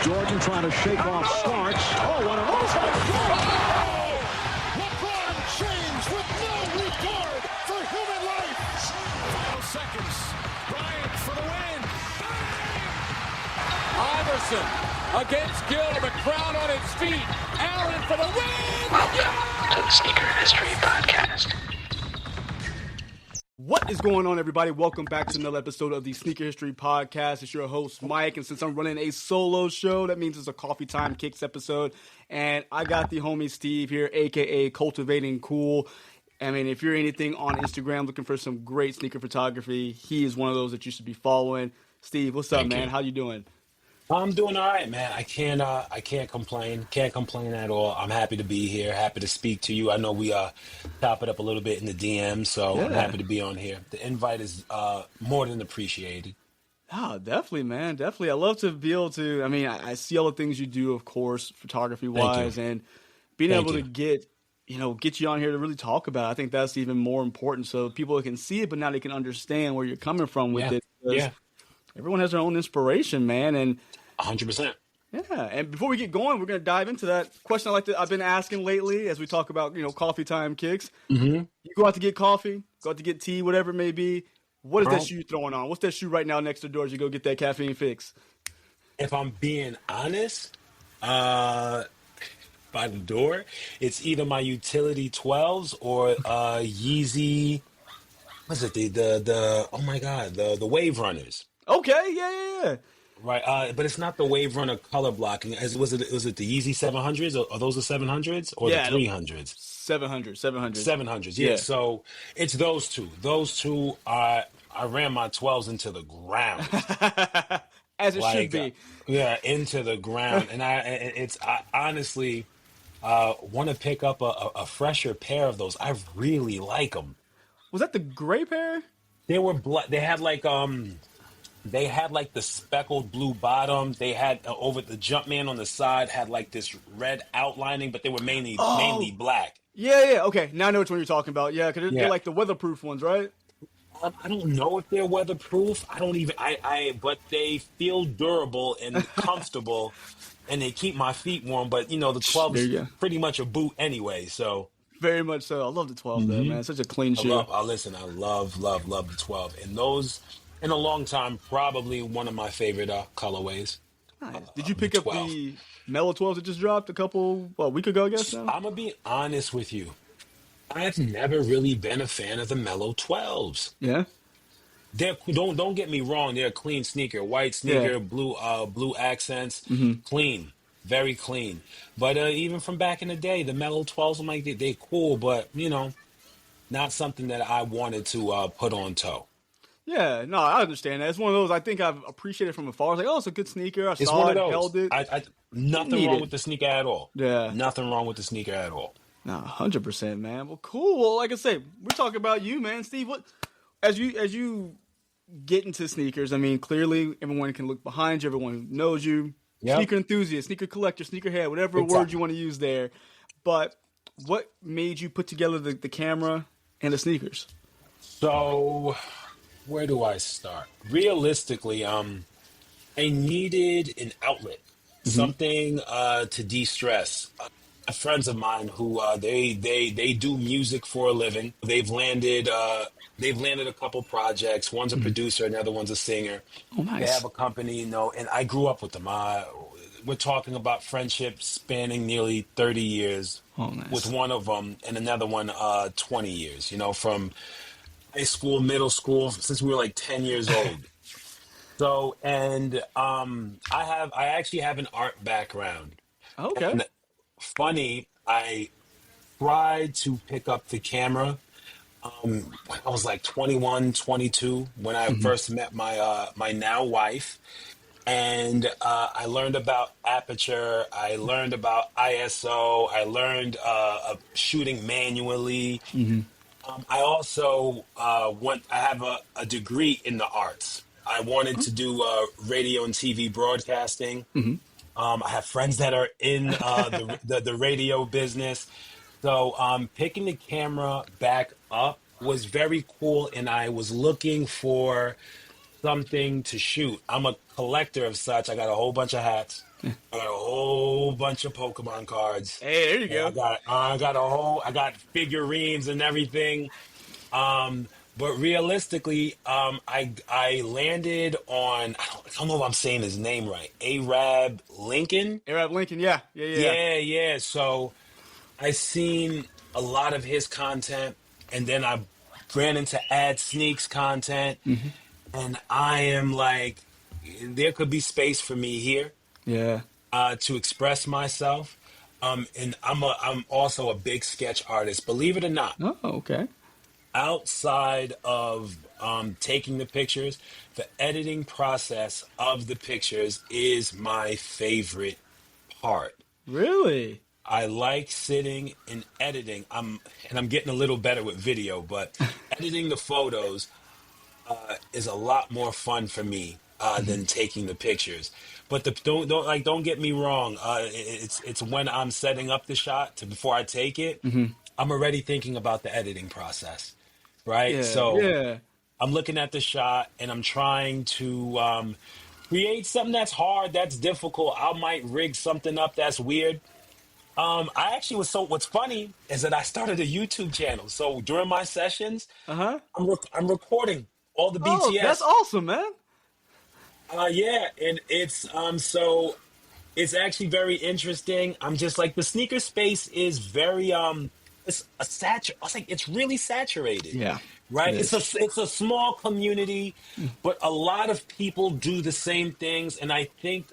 Jordan trying to shake off Starks. Oh, what a move. LeBron James with no regard for human life. Final seconds. Bryant for the win. Iverson against Gill. The crowd on its feet. Allen for the win. Welcome to the Sneaker History Podcast. What is going on, everybody? Welcome back to another episode of the Sneaker History Podcast. It's your host, Mike, and since I'm running a solo show, that means it's a Coffee Time Kicks episode, and I got the homie Steve here, a.k.a. Cultivating Cool. I mean, if you're anything on Instagram looking for some great sneaker photography, he is one of those that you should be following. Steve, what's up, man? How you doing? I'm doing all right, man. I can't complain. Can't complain at all. I'm happy to be here. Happy to speak to you. I know we top it up a little bit in the DM, so I'm happy to be on here. The invite is more than appreciated. Oh, definitely, man. Definitely. I love to be able to, I mean, I see all the things you do, of course, photography-wise, and being able to get you on here to really talk about it. I think that's even more important so people can see it, but now they can understand where you're coming from with it. Yeah. Everyone has their own inspiration, man, and 100%. Yeah, and before we get going, we're going to dive into that question I've been asking lately as we talk about, coffee time kicks. Mm-hmm. You go out to get coffee, go out to get tea, whatever it may be. What is that shoe throwing on? What's that shoe right now next to the door as you go get that caffeine fix? If I'm being honest, by the door, it's either my Utility 12s or Yeezy, what's it, the Wave Runners. Okay, yeah. Right, but it's not the Wave Runner color blocking. Was it the Yeezy 700s? Or are those the 700s or the 300s? 700s. Yeah. So it's those two. Those two are. I ran my 12s into the ground, as it should be. Into the ground, and I honestly want to pick up a fresher pair of those. I really like them. Was that the gray pair? They were black. They had like the speckled blue bottom. They had over the Jumpman on the side had like this red outlining, but they were mainly black. Yeah. Okay, now I know which one you're talking about. Yeah, because they're like the weatherproof ones, right? I don't know if they're weatherproof. But they feel durable and comfortable, and they keep my feet warm. But the 12 is pretty much a boot anyway. So very much so. I love the 12 though, man. It's such a clean shoe. I love the 12, and those. In a long time, probably one of my favorite colorways. Nice. Did you pick up the Mellow 12s that just dropped a week ago, I guess? Now? I'm going to be honest with you. I've never really been a fan of the Mellow 12s. Yeah? Don't get me wrong. They're a clean sneaker. White sneaker, blue accents. Clean. Very clean. But even from back in the day, the Mellow 12s, I'm like, they're cool, but, not something that I wanted to put on toe. Yeah, no, I understand that. It's one of those I think I've appreciated from afar. I was like, it's a good sneaker. I saw it, held it. Nothing wrong with the sneaker at all. Yeah. Nothing wrong with the sneaker at all. No, 100%, man. Well, cool. Well, like I say, we're talking about you, man. Steve, what as you get into sneakers, I mean, clearly everyone can look behind you. Everyone knows you. Yep. Sneaker enthusiast, sneaker collector, sneakerhead, whatever word you want to use there. But what made you put together the camera and the sneakers? So... where do I start? Realistically, I needed an outlet, something to de-stress. Friends of mine who they do music for a living. They've landed a couple projects. One's a producer, another one's a singer. Oh, nice. They have a company, and I grew up with them. We're talking about friendship spanning nearly 30 years with one of them, and another one 20 years. From high school, middle school, since we were like 10 years old. So, and I actually have an art background. Okay. And funny, I tried to pick up the camera. When I was like 21, 22, when I first met my now wife. And I learned about aperture. I learned about ISO. I learned shooting manually. I also I have a degree in the arts. I wanted to do radio and TV broadcasting. I have friends that are in the radio business. So picking the camera back up was very cool, and I was looking for something to shoot. I'm a collector of such. I got a whole bunch of hats. I got a whole bunch of Pokemon cards. Hey, there you And go. I got figurines and everything. But realistically, I landed on, I don't know if I'm saying his name right, Arab Lincoln. Arab Lincoln, yeah. Yeah. So I seen a lot of his content, and then I ran into Ad Sneaks content, and I am like, there could be space for me here Yeah. to express myself. And I'm also a big sketch artist, believe it or not. Oh, okay. Outside of taking the pictures, the editing process of the pictures is my favorite part. Really? I like sitting and editing. I'm getting a little better with video, but editing the photos is a lot more fun for me than taking the pictures. But don't get me wrong. It's when I'm setting up the shot before I take it. I'm already thinking about the editing process, right? Yeah. So Yeah. I'm looking at the shot and I'm trying to create something that's hard, that's difficult. I might rig something up that's weird. I actually what's funny is that I started a YouTube channel. So during my sessions, Uh-huh. I'm recording all the Oh, BTS. that's awesome, man. Yeah, and so it's actually very interesting. I'm just like, the sneaker space is very I was like, it's really saturated. Yeah, Right? it It's a small community, but a lot of people do the same things, and I think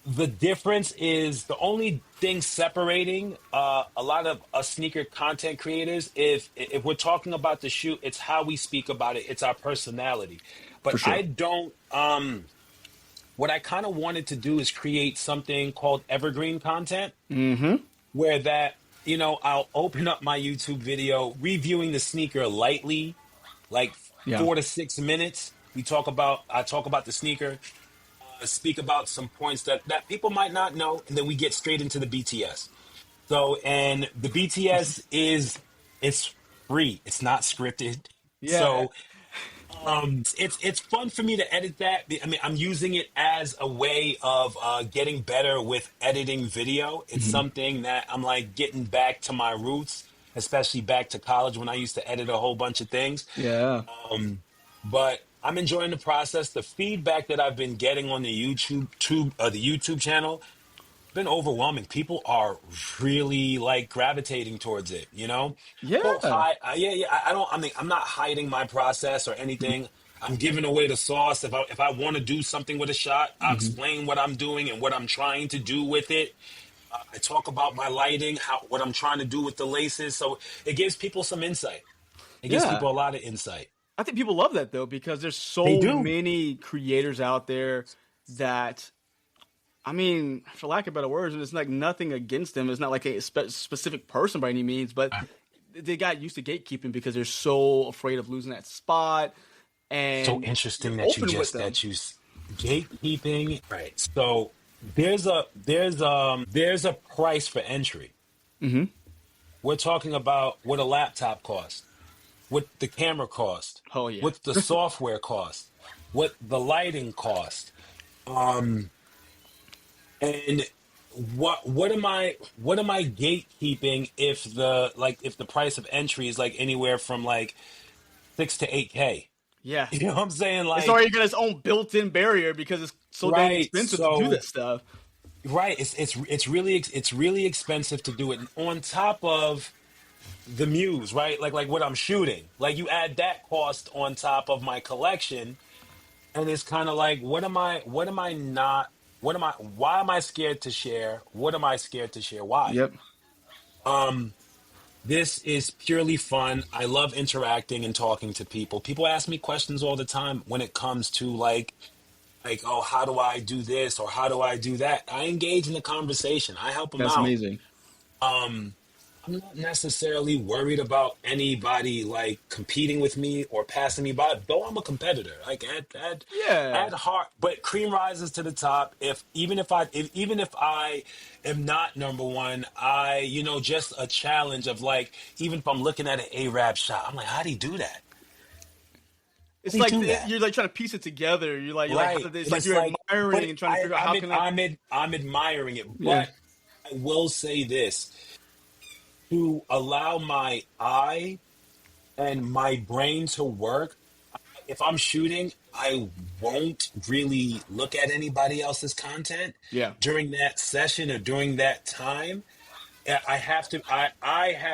the difference is, the only thing separating a lot of us sneaker content creators, if we're talking about the shoe, it's how we speak about it. It's our personality. But For sure. I don't. What I kind of wanted to do is create something called Evergreen content, where I'll open up my YouTube video reviewing the sneaker lightly, like Yeah. 4 to 6 minutes. I talk about the sneaker, speak about some points that people might not know, and then we get straight into the BTS. So, and the BTS it's free. It's not scripted. Yeah. So it's fun for me to edit that. I mean, I'm using it as a way of getting better with editing video. It's something that I'm like getting back to my roots, especially back to college when I used to edit a whole bunch of things. Yeah. But I'm enjoying the process. The feedback that I've been getting on the YouTube channel, been overwhelming. People are really like gravitating towards it. Yeah. I mean, I'm not hiding my process or anything. I'm giving away the sauce. If I want to do something with a shot, I'll explain what I'm doing and what I'm trying to do with it. I talk about my lighting, what I'm trying to do with the laces. So it gives people some insight. It gives Yeah. people a lot of insight. I think people love that, though, because there's so They do. many creators out there that, I mean, for lack of better words, and it's like nothing against them. It's not like a specific person by any means, but they got used to gatekeeping because they're so afraid of losing that spot. And So interesting you're that you open with just them. gatekeeping. Right. So there's a price for entry. We're talking about what a laptop costs, what the camera cost, Oh, yeah. what the software cost, what the lighting cost, and what am I gatekeeping if the price of entry is like anywhere from like 6 to 8K. Yeah. You know what I'm saying? Like, It's already got its own built-in barrier because it's so dang Right, expensive to so- do this stuff. right, it's really expensive to do it. And on top of the muse, right? Like what I'm shooting. Like, you add that cost on top of my collection, and it's kind of like, why am I scared to share? What am I scared to share? Why? Yep. This is purely fun. I love interacting and talking to people. People ask me questions all the time when it comes to like, oh, how do I do this or how do I do that? I engage in the conversation. I help them That's out. amazing. I'm not necessarily worried about anybody like competing with me or passing me by, though I'm a competitor. Like at heart, but cream rises to the top. Even if I am not number one, just a challenge of like, even if I'm looking at an Arab shot, I'm like, how'd he do that? It's do you like do that? you're like trying to piece it together. You're like how Right. did this? And Like it's you're like, admiring but and trying to figure out how can I? I'm admiring it, Yeah. but I will say this to allow my eye and my brain to work. If I'm shooting, I won't really look at anybody else's content Yeah. during that session or during that time. I have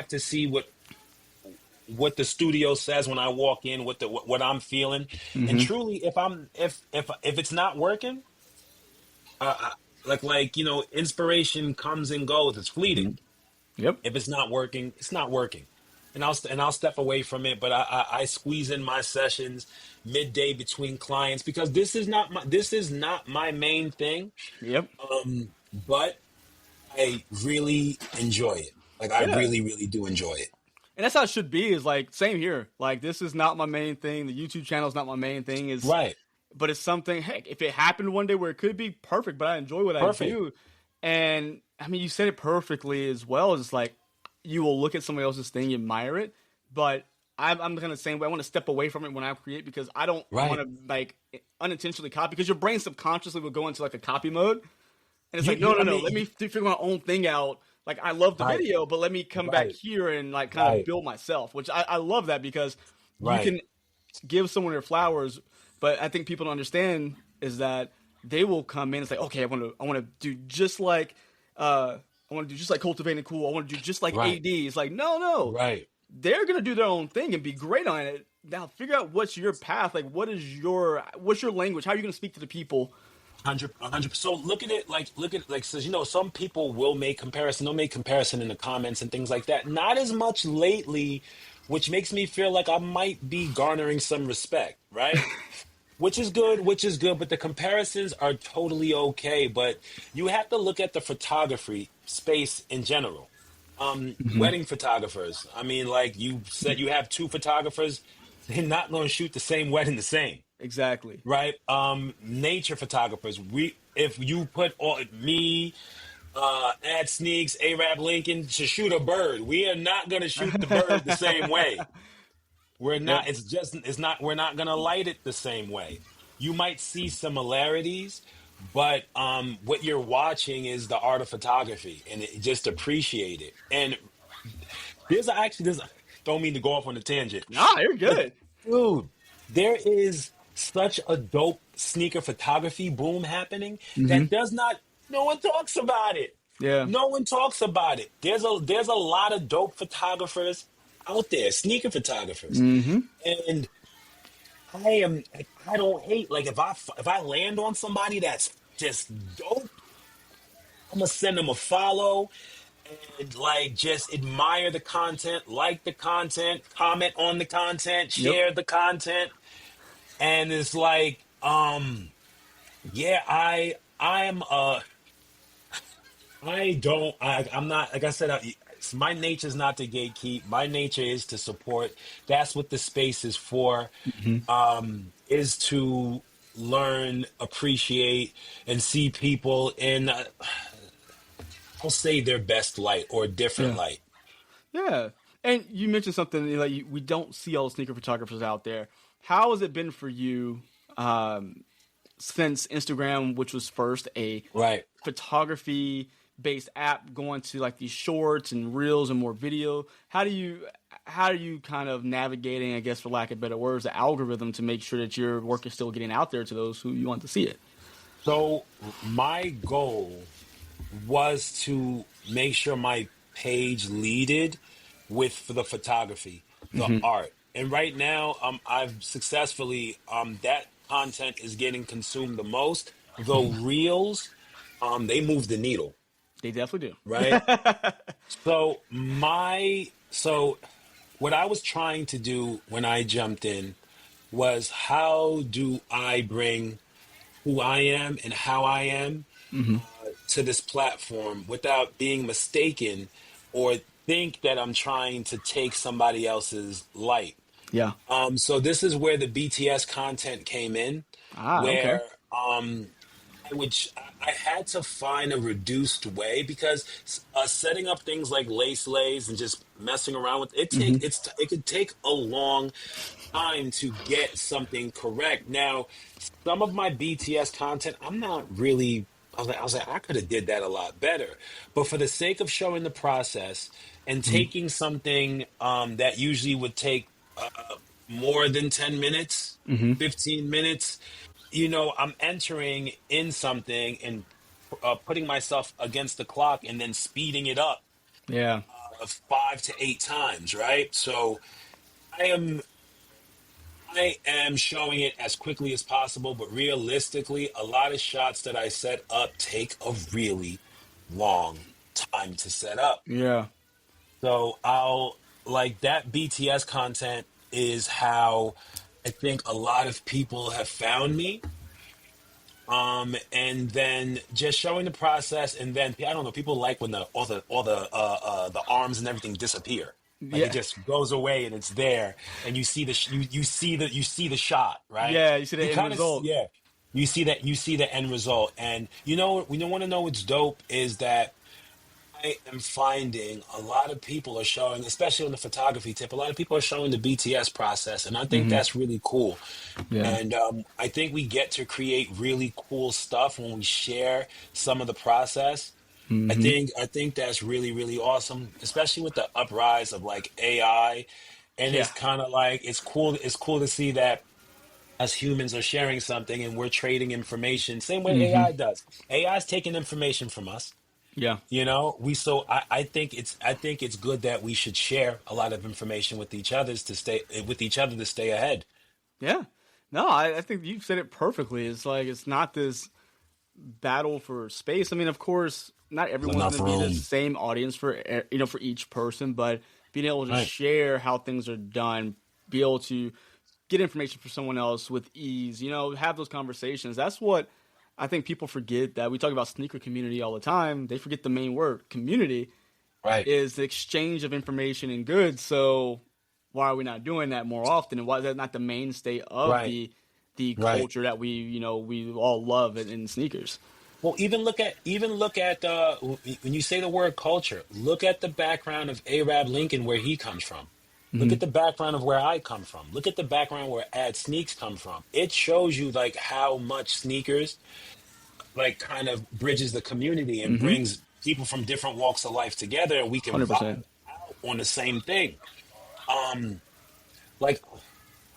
to see what the studio says when I walk in, what I'm feeling. And Mm-hmm. truly, if it's not working, inspiration comes and goes. It's Mm-hmm. fleeting. Yep. If it's not working, it's not working, and I'll step away from it. But I squeeze in my sessions midday between clients because this is not my main thing. Yep. But I really enjoy it. Like I Yeah. really, really do enjoy it. And that's how it should be. Is like same here. Like this is not my main thing. The YouTube channel is not my main thing. Is Right. but it's something. Heck, if it happened one day where it could be perfect, but I enjoy what I Perfect. do. And I mean, you said it perfectly as well. It's like you will look at somebody else's thing, admire it, but I'm kind of the same way. I want to step away from it when I create because I don't Right. want to like unintentionally copy because your brain subconsciously will go into like a copy mode, and it's like I no. mean, Let me figure my own thing out. Like I love the right. video, but let me come back Right. here and like kind of Right. build myself, which I love that because you Right. can give someone their flowers, but I think people don't understand is that they will come in and say, okay, I want to do just like I want to do just like Cultivating Cool. I want to do just like Right. AD. It's like no, Right. they're gonna do their own thing and be great on it. Now figure out what's your path. Like what's your language? How are you gonna speak to the people? 100. So look at it like so some people will make comparison. They'll make comparison in the comments and things like that. Not as much lately, which makes me feel like I might be garnering some respect, right? Which is good. But the comparisons are totally okay. But you have to look at the photography space in general. Wedding photographers. I mean, like you said, you have two photographers. They're not going to shoot the same wedding the same. Exactly. Right. Nature photographers. If you put me, Ad Sneaks, Arab Lincoln to shoot a bird, we are not going to shoot the bird the same way. We're not. Yep. It's not. We're not going to light it the same way. You might see similarities, but what you're watching is the art of photography, and just appreciate it. And don't mean to go off on a tangent, Nah, you're but good. dude, there is such a dope sneaker photography boom happening that does not. No one talks about it. Yeah. No one talks about it. There's a lot of dope photographers out there, sneaker photographers, and I don't hate like if I land on somebody that's just dope, I'm gonna send them a follow and like just admire the content, like the content, comment on the content, Yep. share the content, and it's like yeah, I'm not, like I said, my nature is not to gatekeep. My nature is to support. That's what the space is for, is to learn, appreciate, and see people in, I'll say their best light or a different Yeah. light. Yeah. And you mentioned something like we don't see all the sneaker photographers out there. How has it been for you since Instagram, which was first a Right. photography based app, going to like these shorts and reels and more video? How do you kind of navigating, I guess for lack of better words, the algorithm to make sure that your work is still getting out there to those who you want to see it? So my goal was to make sure my page leaded with the photography, the art. And right now, I've successfully, that content is getting consumed the most. The reels, they move the needle, They definitely do. right? So what I was trying to do when I jumped in was how do I bring who I am and how I am to this platform without being mistaken or think that I'm trying to take somebody else's light. Yeah. So this is where the BTS content came in, Ah, okay. where which I had to find a reduced way because setting up things like lace lays and just messing around with it it could take a long time to get something correct. Now, some of my BTS content, I'm not really. I was like, I could have did that a lot better. But for the sake of showing the process and taking something that usually would take more than 10 minutes, 15 minutes, I'm entering in something and putting myself against the clock and then speeding it up Yeah. 5 to 8 times, right? So I am I am showing it as quickly as possible, but realistically, a lot of shots that I set up take a really long time to set up. Yeah. So I'll like that BTS content is how I think a lot of people have found me. And then just showing the process, and then I don't know. People like when the arms and everything disappear, like it Yeah. just goes away and it's there, and you see the shot, right? Yeah. You see the You end kind of result. yeah, you see the end result, and we don't want to know what's dope is that I am finding a lot of people are showing, especially on the photography tip, a lot of people are showing the BTS process, and I think that's really cool. Yeah. And I think we get to create really cool stuff when we share some of the process. I think that's really really awesome, especially with the uprise of like AI, and Yeah. it's kind of like it's cool. It's cool to see that as humans are sharing something and we're trading information, same way AI does. AI is taking information from us. Yeah. I think it's good that we should share a lot of information with each other to stay ahead. Yeah. No, I think you said it perfectly. It's like it's not this battle for space. I mean, of course, not everyone's Enough going to be the room. same audience for for each person, but being able to Right. share how things are done, be able to get information for someone else with ease, have those conversations. That's what I think people forget, that we talk about sneaker community all the time. They forget the main word, community, Right. is the exchange of information and goods. So why are we not doing that more often? And why is that not the mainstay of Right. the Right. culture that we all love in sneakers? Well, even look at when you say the word culture, look at the background of Arab Lincoln, where he comes from. Look at the background of where I come from. Look at the background where Ad Sneaks come from. It shows you like how much sneakers like kind of bridges the community and brings people from different walks of life together, and we can vibe 100%. out on the same thing. Like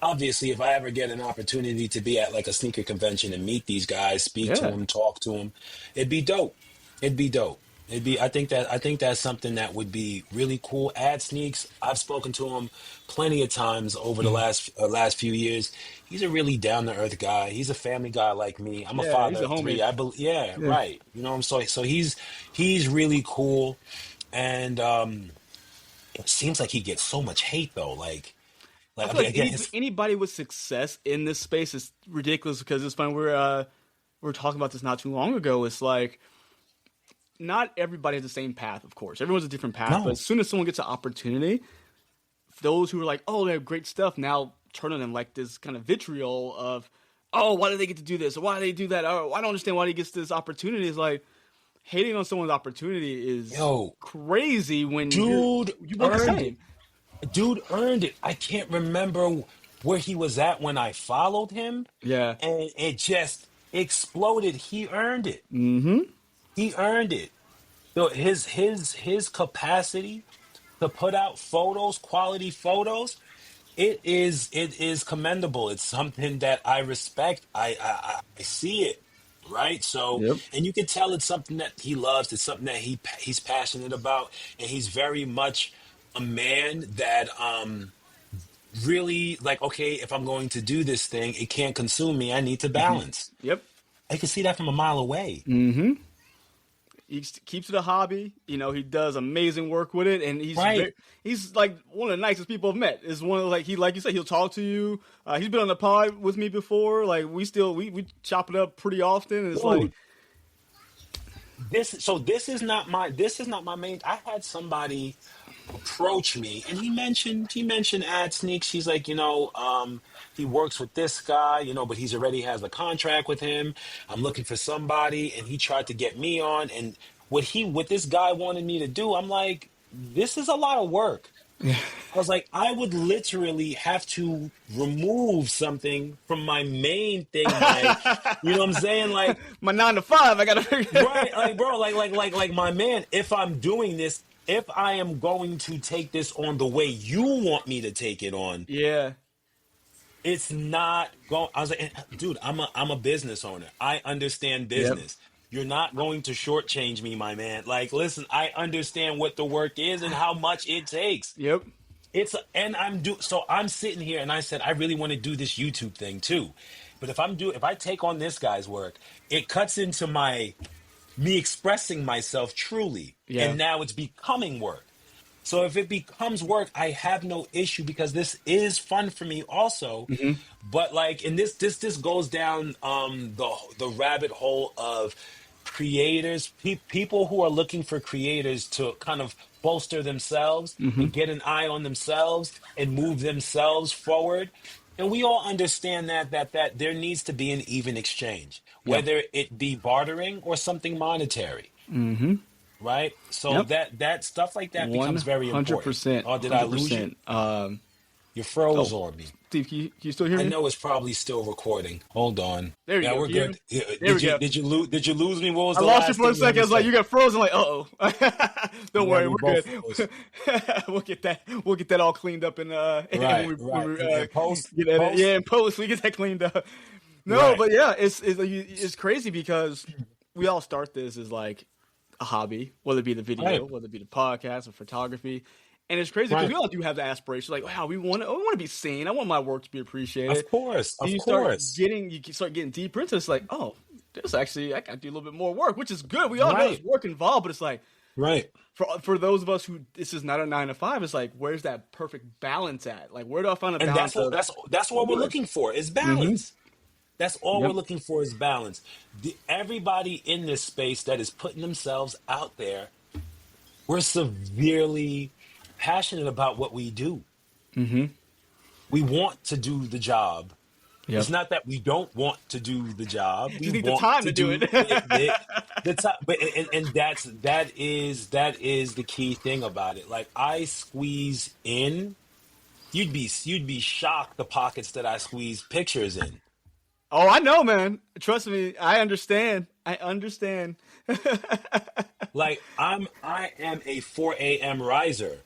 obviously, if I ever get an opportunity to be at like a sneaker convention and meet these guys, speak to Yeah. them, talk to them, it'd be dope. It'd be dope. It'd be. I think that's something that would be really cool. Ad Sneaks. I've spoken to him plenty of times over the last few years. He's a really down to earth guy. He's a family guy like me. I'm a Yeah, he's father a of three. homie. I believe. Yeah, Yeah. right. I'm so he's really cool, and it seems like he gets so much hate though. I I feel mean, like again, his anybody with success in this space is ridiculous, because it's funny. We were talking about this not too long ago. It's like not everybody has the same path, of course. Everyone's a different path. No. But as soon as someone gets an opportunity, those who are like, oh, they have great stuff, now turn on them like this kind of vitriol of, oh, why do they get to do this? Or why do they do that? Oh, I don't understand why he gets this opportunity. It's like hating on someone's opportunity is Yo, crazy when dude you want the earned same. it. Dude earned it. I can't remember where he was at when I followed him, Yeah. and it just exploded. He earned it. He earned it. So his capacity to put out photos, quality photos, it is commendable. It's something that I respect. I see it, right? So, Yep. and you can tell it's something that he loves. It's something that he's passionate about, and he's very much a man that really like. Okay, if I'm going to do this thing, it can't consume me. I need to balance. Yep. I can see that from a mile away. He keeps it a hobby. He does amazing work with it, and Right. he's like one of the nicest people I've met. Is one of like you said, he'll talk to you. He's been on the pod with me before. Like we chop it up pretty often. And it's like Dude, this is not my main. I had somebody approach me, and he mentioned ad sneaks. He's like, he works with this guy, but he's already has a contract with him. I'm looking for somebody, and he tried to get me on. And what this guy wanted me to do, I'm like, this is a lot of work. I was like, I would literally have to remove something from my main thing, you know what I'm saying? Like my 9 to 5, I gotta figure. right, like bro, like my man, if I'm doing this, if I am going to take this on the way you want me to take it on, Yeah. it's not going. I was like, dude, I'm a business owner. I understand Yep. business. You're not going to shortchange me, my man. Like, listen, I understand what the work is and how much it takes. Yep. So I'm sitting here and I said, I really want to do this YouTube thing too. But if I take on this guy's work, it cuts into me expressing myself truly. Yeah. And now it's becoming work. So if it becomes work, I have no issue because this is fun for me also. Mm-hmm. But like, and this goes down the rabbit hole of creators, people who are looking for creators to kind of bolster themselves Mm-hmm. and get an eye on themselves and move themselves forward. And we all understand that there needs to be an even exchange, whether it be bartering or something monetary. Mm-hmm. Right? So that stuff like that becomes very important. 100%. Oh, did I lose you? You froze on me. Steve, can you still hear me? I know it's probably still recording. Hold on. There you go. We're good. There we go. Did you lose me? What was I the lost last you for a thing second. I was like, you got frozen. Like, uh-oh. Don't worry, we we're both good. We'll get that all cleaned up in Right. In post? in post we get that cleaned up. No, Right. but yeah, it's crazy because we all start this as like a hobby, whether it be the video, Right. whether it be the podcast or photography. And it's crazy because Right. we all do have the aspiration, like, wow, I want to be seen. I want my work to be appreciated. Of course. And Of you course. start getting deeper into it. It's like, oh, this actually, I got to do a little bit more work, which is good. We all know Right. there's work involved, but it's like, Right. for those of us who this is not a 9 to 5, it's like, where's that perfect balance at? Like, where do I find a And balance? that's what we're looking for is balance. That's all Yep. we're looking for is balance. Everybody in this space that is putting themselves out there, we're severely passionate about what we do. Mm-hmm. We want to do the job. Yep. It's not that we don't want to do the job. We You need the want time to do it. the time, but and that is the key thing about it. Like I squeeze in, you'd be shocked the pockets that I squeeze pictures in. Oh, I know, man. Trust me, I understand. Like I am a 4 a.m. riser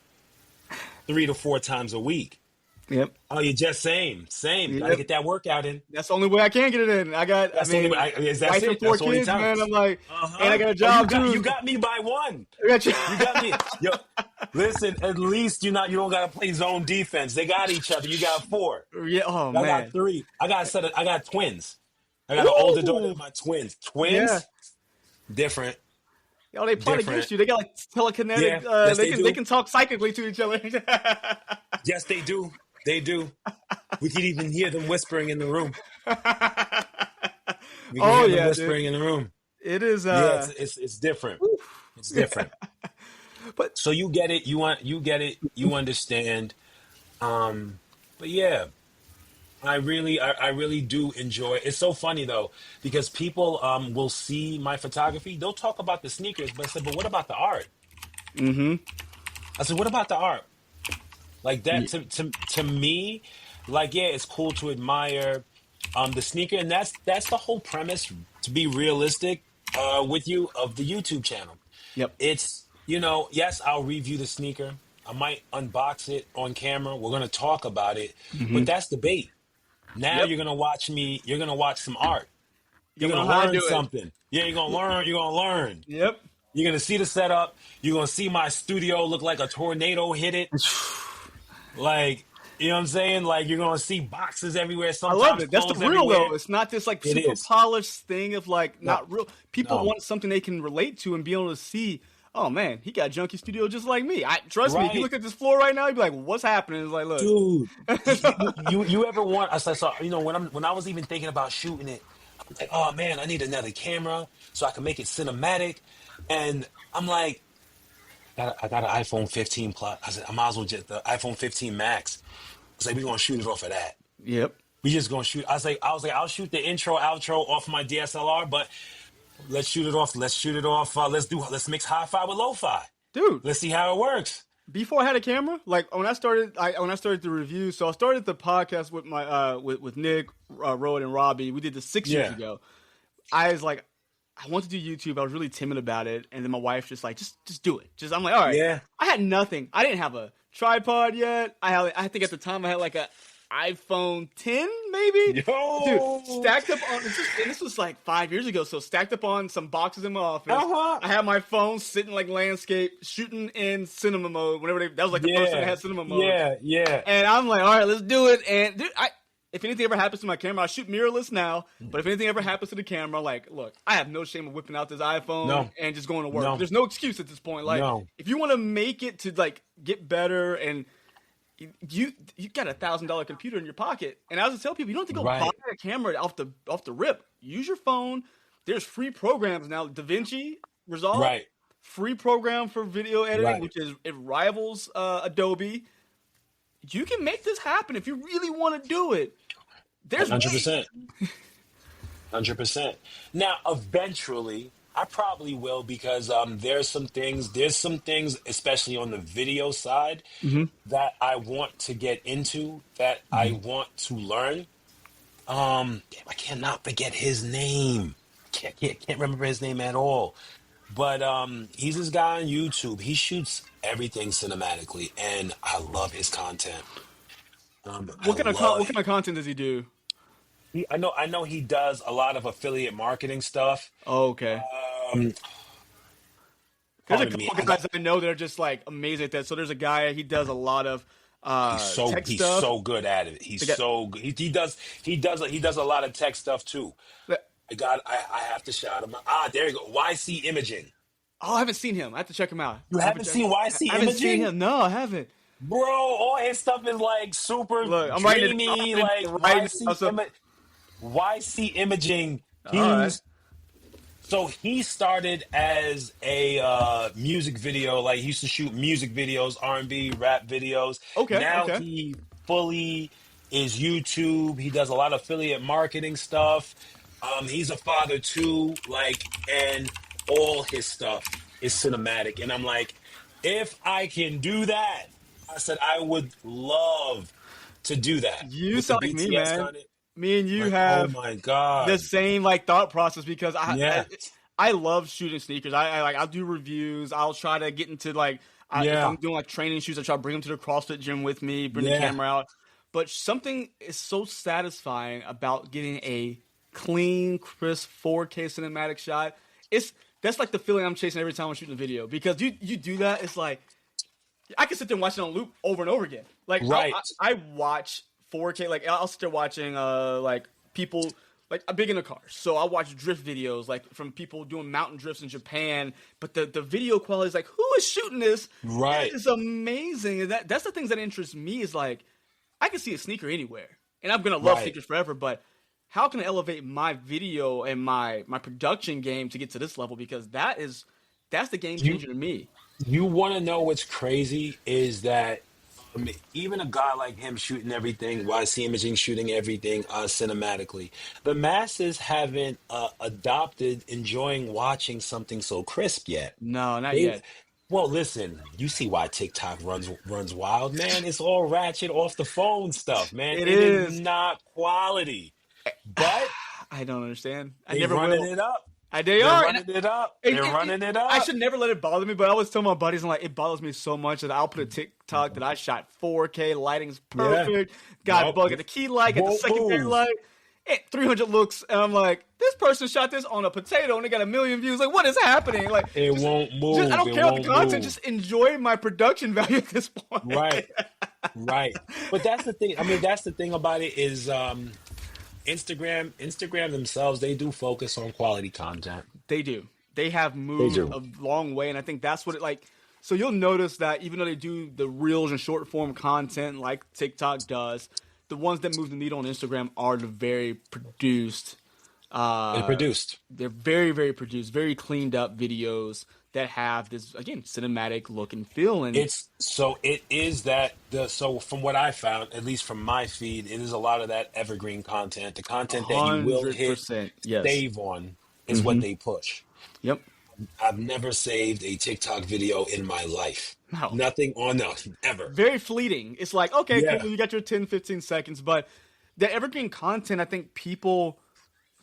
3 to 4 times a week. Yep. Oh, you just same. Yep. Gotta get that workout in. That's the only way I can get it in. That's the only way. That's wife and it. 4 That's the only kids, time. man. I'm like, Uh-huh. and I got a job too. You got me by one. I got you. You got me. Yo, listen. At least you don't gotta play zone defense. They got each other. You got 4. Yeah. Oh I man. got 3. I got twins. I got an older daughter and my twins. Twins, Yeah. different. Yo, they plot Different. against you. They got like telekinetic. Yeah. Yes, they can talk psychically to each other. Yes, they do. They do. We could even hear them whispering in the room. We can hear them whispering in the room. It is. Yeah, it's different. It's different. But so you get it. You get it. You understand. But yeah, I really do enjoy it. It's so funny though because people will see my photography. They'll talk about the sneakers, but I said, but what about the art? Mm-hmm. I said, what about the art? Like that to me, like yeah, it's cool to admire the sneaker, and that's the whole premise. To be realistic with you of the YouTube channel. Yep. It's yes, I'll review the sneaker. I might unbox it on camera. We're gonna talk about it, but that's the bait. Now Yep. you're gonna watch me. You're gonna watch some art. You're You're gonna gonna learn how to learn do it. something. Yeah, you're gonna learn. You're gonna learn. Yep. You're gonna see the setup. You're gonna see my studio look like a tornado hit it. Like, you know what I'm saying? Like, you're gonna see boxes everywhere. I Sometimes love it. That's the clothes real everywhere. though. It's not this like It super is. polished thing of like not real. People No. want something they can relate to and be able to see. Oh man, he got junkie studio just like me. Trust me. If you Right. look at this floor right now, you'd be like, "What's happening?" It's like, look, Dude, you ever want? I saw when I was even thinking about shooting it, I was like, oh man, I need another camera so I can make it cinematic, and I'm like, I got an iPhone 15 Plus. I said, I might as well get the iPhone 15 Max. I was like, we're gonna shoot it off of that. Yep. We just gonna shoot. I'll shoot the intro, outro off my DSLR, but let's shoot it off. Let's shoot it off. Let's mix hi-fi with lo-fi. Dude, Let's see how it works. before I had a camera, like when I started the review, so I started the podcast with my with Nick, Rowan, and Robbie. We did this 6 years ago. I was like, I want to do YouTube. I was really timid about it, and then my wife just like, just do it. I'm like, all right. Yeah. I had nothing. I didn't have a tripod yet. I think at the time I had like a iPhone 10 maybe. Yo. Dude, stacked up on, and this was like 5 years ago, so stacked up on some boxes in my office. I had my phone sitting like landscape, shooting in cinema mode. That was like the first time I had cinema mode. Yeah. And I'm like, all right, let's do it. And dude, if anything ever happens to my camera, I shoot mirrorless now. But if anything ever happens to the camera, like, look, I have no shame of whipping out this iPhone and just going to work. No. There's no excuse at this point. Like, if you want to make it to like get better, and you got $1,000 computer in your pocket, and I was tell people, you don't have to go buy a camera off the rip. Use your phone. There's free programs now. DaVinci Resolve, free program for video editing, which it rivals Adobe. You can make this happen if you really want to do it. There's 100%. 100%. Now, eventually, I probably will, because there's some things, especially on the video side, that I want to get into, that I want to learn. I cannot forget his name. Can't remember his name at all. But he's this guy on YouTube. He shoots everything cinematically, and I love his content. What kind of content does he do? I know he does a lot of affiliate marketing stuff. Oh, okay. There's a couple guys that I know that are just like amazing at that. So there's a guy, he does a lot of tech he's stuff. so good at it. He's so good. He does a lot of tech stuff too. I have to shout him out. There you go. YC Imaging. Oh, I haven't seen him. I have to check him out. You haven't seen YC Imaging? I haven't seen him. No, I haven't. Bro, all his stuff is like super I'm dreamy. Like YC Imaging. So he started as a music video. Like, he used to shoot music videos, R&B, rap videos. Now he fully is YouTube. He does a lot of affiliate marketing stuff. He's a father too. And all his stuff is cinematic. And I'm like, if I can do that, I said I would love to do that. You sound like me, man. Me and you have oh my God, the same thought process, because I love shooting sneakers. I'll do reviews. I'll try to get into if I'm doing training shoots, I try to bring them to the CrossFit gym with me, bring the camera out. But something is so satisfying about getting a clean, crisp 4K cinematic shot. That's like the feeling I'm chasing every time I'm shooting a video, because you do that. It's like I can sit there and watch it on loop over and over again. I watch 4K. I'll sit there watching people. I'm big into cars, so I watch drift videos from people doing mountain drifts in Japan. But the video quality is who is shooting this? Right, it's amazing. And that's the things that interest me. Is I can see a sneaker anywhere, and I'm gonna love sneakers forever. But how can I elevate my video and my production game to get to this level? Because that's the game changer to me. You want to know what's crazy is that even a guy like him shooting everything, YC Imaging shooting everything cinematically, the masses haven't adopted enjoying watching something so crisp yet. No, not yet. Well, listen, you see why TikTok runs wild, man. It's all ratchet off the phone stuff, man. It is not quality. But I don't understand. They're running it up. They are running it up. They're running it up. I should never let it bother me, but I always tell my buddies, it bothers me so much that I'll put a TikTok that I shot 4K, lighting's perfect, got bug at the key light, at the secondary light, 300 looks, and I'm like, this person shot this on a potato and they got 1 million views. What is happening? It won't move. I don't care about the content. Just enjoy my production value at this point. Right. But that's the thing. That's the thing about it is Instagram themselves, they do focus on quality content. They do. They have moved a long way, and I think that's what it so you'll notice that even though they do the reels and short form content like TikTok does, the ones that move the needle on Instagram are the very produced. They're very, very produced, very cleaned up videos that have this, again, cinematic look and feel. And so from what I found, at least from my feed, it is a lot of that evergreen content. The content that you will hit 100%, yes. save on is what they push. Yep. I've never saved a TikTok video in my life. No. Nothing on those, ever. Very fleeting. It's like, okay, Yeah. cool, you got your 10, 15 seconds, but the evergreen content, I think people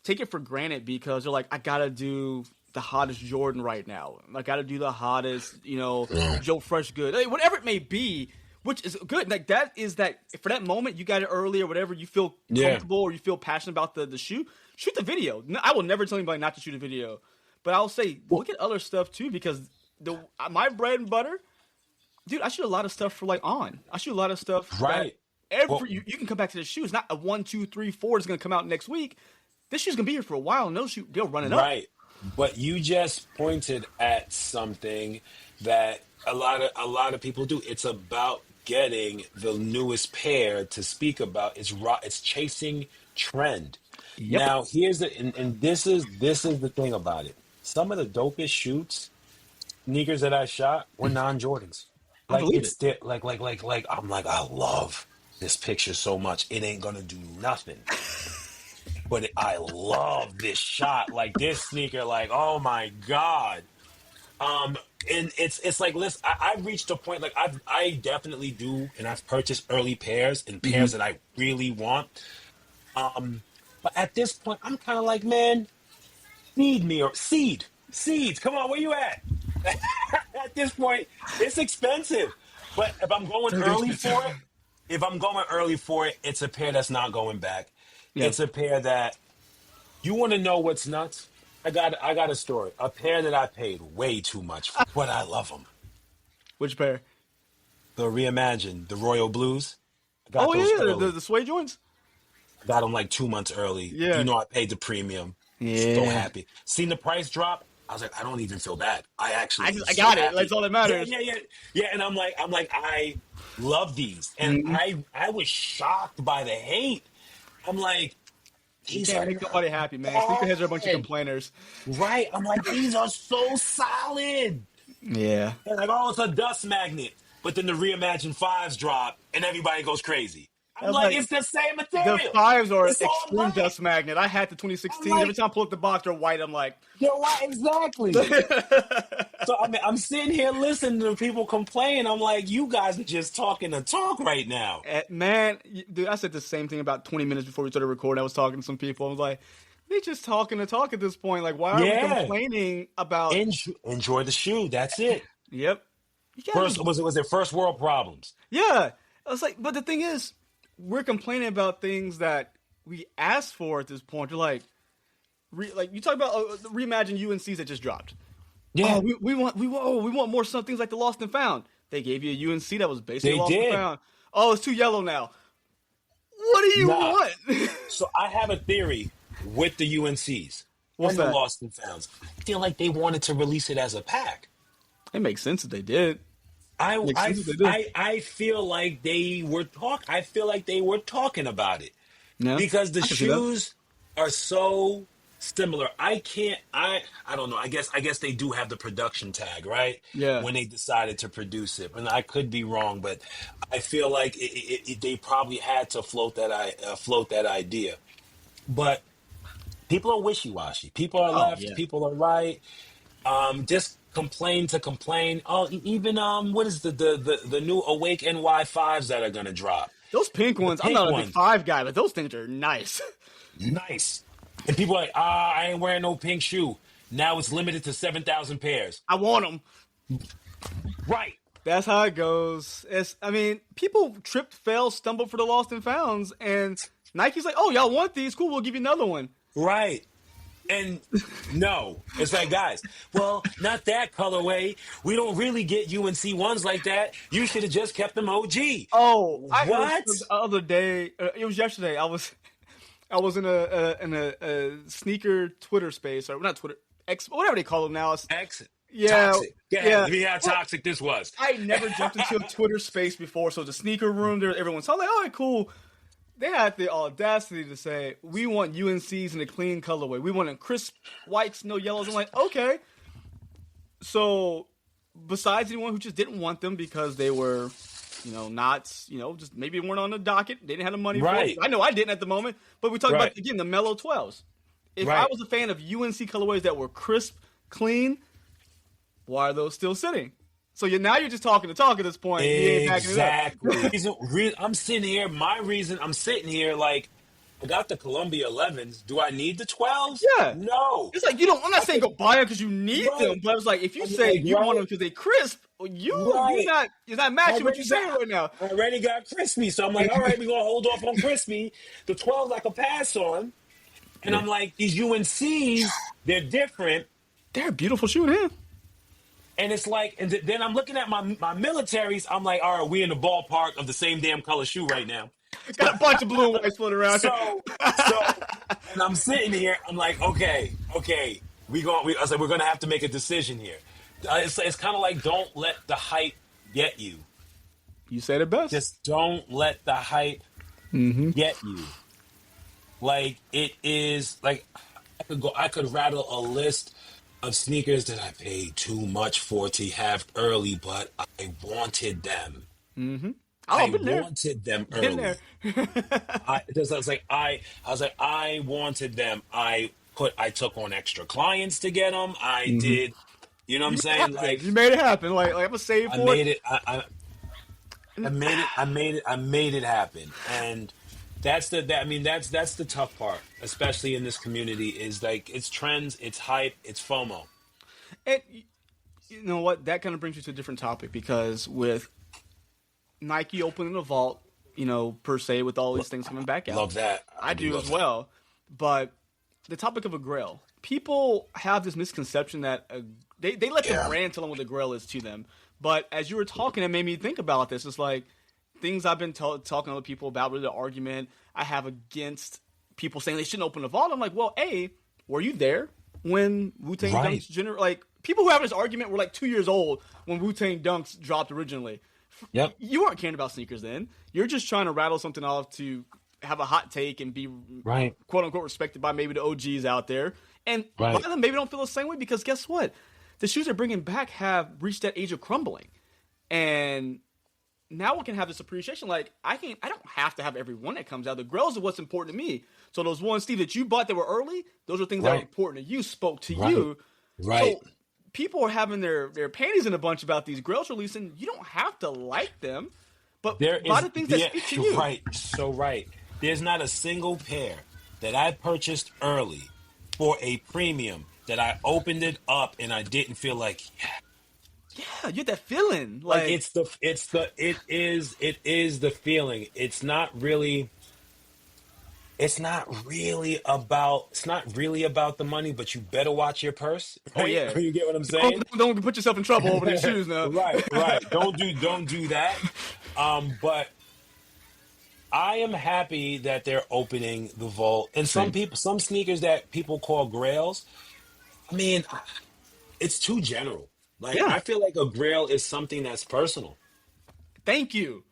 take it for granted because they're like, I gotta do the hottest Jordan right now. I gotta do the hottest, Joe Fresh good, whatever it may be, which is good. Like that is that for that moment, you got it early or whatever, you feel comfortable or you feel passionate about the shoot the video. I will never tell anybody not to shoot a video, but I'll say look at other stuff too because my bread and butter, dude, I shoot a lot of stuff for I shoot a lot of stuff. Right. You can come back to the shoe. It's not a 1, 2, 3, 4 is going to come out next week. This shoe's going to be here for a while, and they'll run it up. Right. But you just pointed at something that a lot of people do. It's about getting the newest pair to speak about. It's chasing trend. Yep. Now and this is the thing about it. Some of the dopest shoots, sneakers that I shot were non-Jordans. Like I'm like, I love this picture so much. It ain't gonna do nothing. But I love this shot. Like this sneaker, like, oh my God. And it's like, listen, I've reached a point, like I definitely do, and I've purchased early pairs and pairs that I really want. But at this point, I'm kind of like, man, seeds. Come on, where you at? At this point, it's expensive. But if I'm going early for it, it's a pair that's not going back. Yeah. It's a pair that you want to know what's nuts. I got a story. A pair that I paid way too much for, but I love them. Which pair? The Reimagined, the Royal Blues. The suede joints. I got them like 2 months early. Yeah. I paid the premium. Yeah. So happy. Seen the price drop. I was like, I don't even feel bad. I got it. That's all that matters. Yeah. And I'm like, I love these, and I was shocked by the hate. I'm like, you can't make nobody happy, man. Sneakerheads are a bunch of complainers. Right. I'm like, these are so solid. Yeah. And like, it's a dust magnet. But then the Reimagined 5s drop, and everybody goes crazy. I'm like, it's the same material. The 5s are extreme dust magnet. I had the 2016. Every time I pull up the box, they're white. I'm like, they're white, exactly. So I mean, I'm sitting here listening to people complain. I'm like, you guys are just talking the talk right now. Man, dude, I said the same thing about 20 minutes before we started recording. I was talking to some people. I was like, they're just talking the talk at this point. Like, why are we complaining about? Enjoy the shoe. That's it. Yep. Was it first world problems? Yeah. I was like, but the thing is, we're complaining about things that we asked for at this point. You're like you talk about the Reimagined UNCs that just dropped. Yeah, we want more things like the Lost and Found. They gave you a UNC that was basically Lost and Found. Oh, it's too yellow now. What do you want? So I have a theory with the UNCs and the Lost and Founds. I feel like they wanted to release it as a pack. It makes sense if they did. I feel like they were talking about it. No, because the shoes are so similar. I don't know. I guess they do have the production tag, right? Yeah. When they decided to produce it, and I could be wrong, but I feel like they probably had to float that idea. But people are wishy-washy. People are left. Yeah. People are right. Just complain to complain. Oh, even what is the new Awake NY 5s that are gonna drop? Those pink ones. I'm not a big 5 guy, but those things are nice. Nice. And people are like, I ain't wearing no pink shoe. Now it's limited to 7,000 pairs. I want them. Right. That's how it goes. People tripped, fell, stumbled for the Lost and Founds, and Nike's like, oh, y'all want these? Cool, we'll give you another one. Right. And no, it's like, guys, well, not that colorway. We don't really get UNC ones like that. You should have just kept them OG. Oh, what? The other day, it was yesterday. I was in a sneaker Twitter space, or not Twitter, X, whatever they call them now. X. Yeah, toxic. Yeah. Let me see how toxic this was. I never jumped into a Twitter space before, so the sneaker room there, everyone's like, all right, cool. They had the audacity to say, we want UNCs in a clean colorway. We want a crisp whites, no yellows. I'm like, okay. So, besides anyone who just didn't want them because they were, not, just maybe weren't on the docket, they didn't have the money for it. Right. I know I didn't at the moment, but we talked about, Right. again, the mellow 12s. If I Right. was a fan of UNC colorways that were crisp, clean, why are those still sitting? So now you're just talking to talk at this point. You ain't backing it up. Exactly. I'm sitting here. I'm sitting here like, I got the Columbia 11s. Do I need the 12s? Yeah. No. It's like, I'm not saying go buy them because you need Right. them, but it's like, if you I'm say like, you want right. them because they crisp, Right. you're not matching what you're saying right now. I already got crispy. So I'm like, all right, we're going to hold off on crispy. The 12s I can pass on. And I'm like, these UNCs, they're different. They're a beautiful shoe in here. And it's like, and then I'm looking at my militaries. I'm like, all right, we in the ballpark of the same damn color shoe right now. Got a bunch of blue and white floating around. So, and I'm sitting here. I'm like, okay, I was like, we're gonna have to make a decision here. It's kind of like, don't let the hype get you. You said it best. Just don't let the hype get you. Like, it is like, I could rattle a list of sneakers that I paid too much for to have early, but I wanted them. I been there. wanted them Been early. there. I wanted them. I took on extra clients to get them. I did, you know what I'm saying? Like, You made it happen. Like I'm gonna save I for made it. it. I made it happen. And that's the tough part, especially in this community, is like, it's trends, it's hype, it's FOMO. And you know what? That kind of brings you to a different topic, because with Nike opening the vault, per se, with all these things coming back out. Love that. I do love as that. well. But the topic of a Grail, people have this misconception that they let the brand tell them what the Grail is to them. But as you were talking, it made me think about this. It's like things I've been talking to other people about, really the argument I have against people saying they shouldn't open the vault. I'm like, well, were you there when Wu-Tang Right. Dunks like people who have this argument were like 2 years old when Wu-Tang Dunks dropped originally. Yep. You weren't caring about sneakers then. You're just trying to rattle something off to have a hot take and be Right. quote unquote respected by maybe the OGs out there. And a Right. lot of them maybe don't feel the same way, because guess what? The shoes they're bringing back have reached that age of crumbling. And now we can have this appreciation. Like, I don't have to have every one that comes out. The Grails are what's important to me. So those ones, Steve, that you bought that were early, those are things that are Right. important to you, spoke to Right. you. Right. So people are having their panties in a bunch about these Grails releasing. You don't have to like them, but buy the things that speak to you. Right. So right. There's not a single pair that I purchased early for a premium that I opened it up and I didn't feel like, Yeah, you get that feeling. like it is the feeling. It's not really about the money, but you better watch your purse. Oh, Right? yeah. You get what I'm saying? Don't put yourself in trouble over these shoes now. Right. Don't do that. But I am happy that they're opening the vault. And some sneakers that people call Grails, I mean, it's too general. Like, Yeah. I feel like a Grail is something that's personal. Thank you.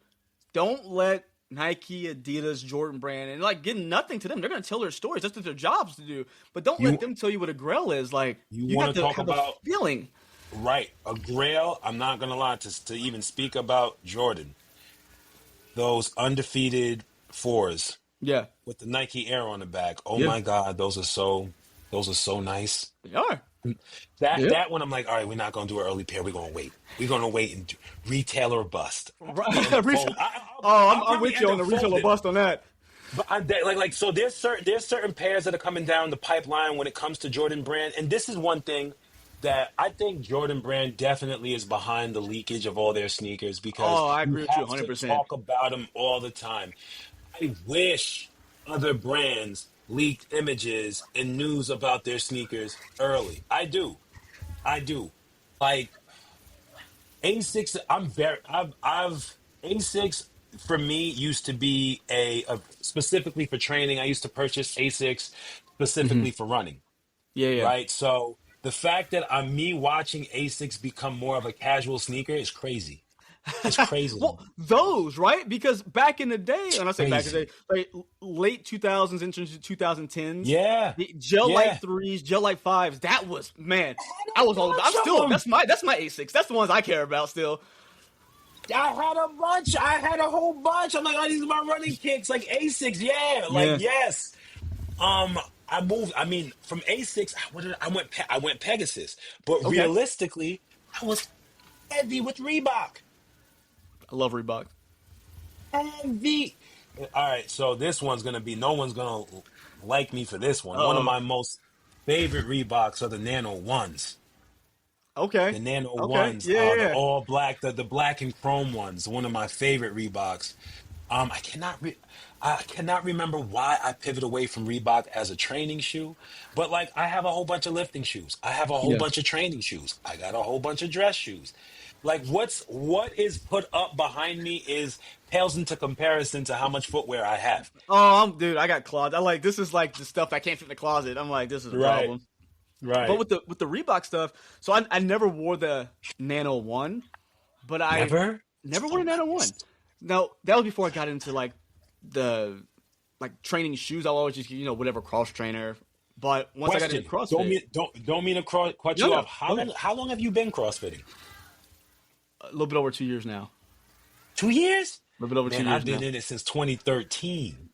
Don't let Nike, Adidas, Jordan Brand, and like getting nothing to them. They're going to tell their stories. That's what their jobs to do. But don't let them tell you what a Grail is. Like, You have wanna to talk have about- a feeling. Right. A Grail, I'm not going to lie, to even speak about Jordan. Those undefeated fours Yeah, with the Nike Air on the back. Oh Yeah. my God, those are so nice. they are. That one, I'm like, all right, we're not gonna do an early pair. We're gonna wait. We're gonna wait and retailer bust. I'm with you on the retailer bust on that. But so there's certain pairs that are coming down the pipeline when it comes to Jordan Brand, and this is one thing that I think Jordan Brand definitely is behind the leakage of all their sneakers, because I agree with you have to 100%. talk about them all the time. I wish other brands leaked images and news about their sneakers early. I do. Like A6, A6 for me used to be a specifically for training. I used to purchase A6 specifically for running. Yeah. Right? So the fact that me watching A6 become more of a casual sneaker is crazy. It's crazy to Well, me. those, right? Because back in the day, and I say back in the Crazy. day, like late 2000s into 2010s, Yeah. the gel light Yeah. threes, gel light fives, that was, man, I had I a was all about. I'm bunch of still, them. that's my A6. That's the ones I care about still. I had a bunch. I had a whole bunch. I'm like, oh, these are my running kicks. Like A6, yeah. Like, Yeah. yes. Um, I moved. I mean, from A6, I went Pegasus, but Okay. realistically, I was heavy with Reebok. I love Reebok. Heavy. All right, so this one's gonna be. No one's gonna like me for this one. One of Oh. my most favorite Reeboks are the Nano ones. Okay. The Nano Okay. ones, Yeah. the Yeah. all black, the black and chrome ones. One of my favorite Reeboks. I I cannot remember why I pivoted away from Reebok as a training shoe, but like I have a whole bunch of lifting shoes. I have a whole Yeah. bunch of training shoes. I got a whole bunch of dress shoes. Like what is put up behind me is pales into comparison to how much footwear I have. Oh, dude, I got closet. This is like the stuff that can't fit in the closet. I'm like, this is a Right, problem. But right. with the Reebok stuff, so I never wore the Nano One, but I Never? never wore So the Nano One. nice. Now that was before I got into the training shoes. I'll always just whatever cross trainer. But once I got into Question. CrossFit, Don't mean to cut no, you no, off. go ahead. How long have you been CrossFitting? A little bit over 2 years now. 2 years? A little bit over two Man, years I've been now. in it since 2013.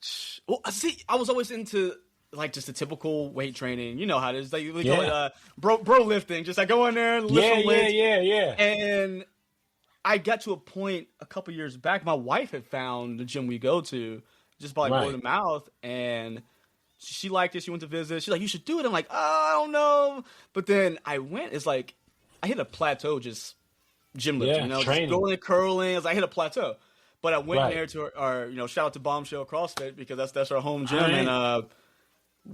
Well, see, I was always into like just the typical weight training. You know how it is. Like we call it Yeah. bro lifting. Just like go in there and lift Yeah, some yeah, weights. yeah, yeah. And I got to a point a couple years back. My wife had found the gym we go to just by like word Right. of mouth, and she liked it. She went to visit. She's like, "You should do it." I'm like, "Oh, I don't know." But then I went. It's like I hit a plateau just gym lifting. Yeah, Just training. going and curling. It's like I hit a plateau. But I went in Right. there to our shout out to Bombshell CrossFit because that's our home gym, All and right.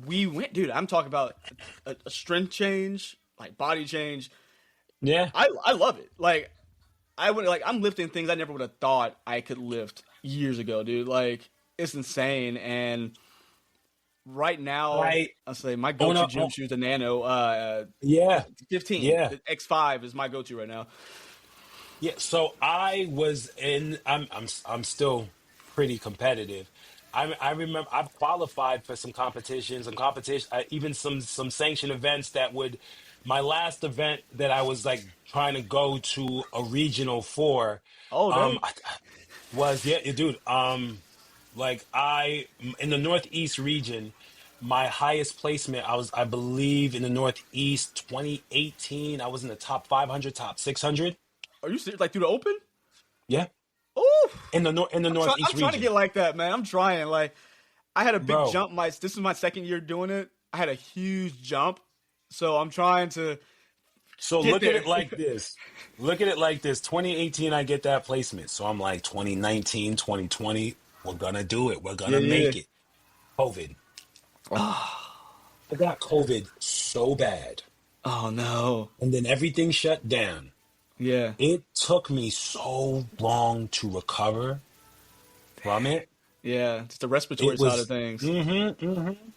we went, dude. I'm talking about a strength change, like body change. Yeah. I love it. Like I'm lifting things I never would have thought I could lift years ago, dude. Like it's insane. And right now, Right. I'll say my On go-to a, gym on, shoe is the Nano yeah. 15. Yeah. The X5 is my go-to right now. Yeah. So I was in. I'm still pretty competitive. I remember I've qualified for some competitions and competition, even some sanctioned events that would. My last event that I was like trying to go to a regional for, Oh, um, dang. I- was yeah, dude. Like I in the Northeast region, my highest placement. I believe in the Northeast 2018. I was in the top 500, top 600. Are you serious? Like through the open? Yeah, Oh, in the I'm Northeast trying to get region, like that, man. I'm trying. Like I had a big bro. jump. This is my second year doing it. I had a huge jump, so I'm trying to So get look at there. it like this. Look at it like this. 2018, I get that placement. So I'm like 2019, 2020, we're gonna do it. We're Yeah, gonna yeah. make it. COVID. I got COVID so bad, Oh no. and then everything shut down. Yeah. It took me so long to recover from it. Yeah. Just the respiratory It side of was, things.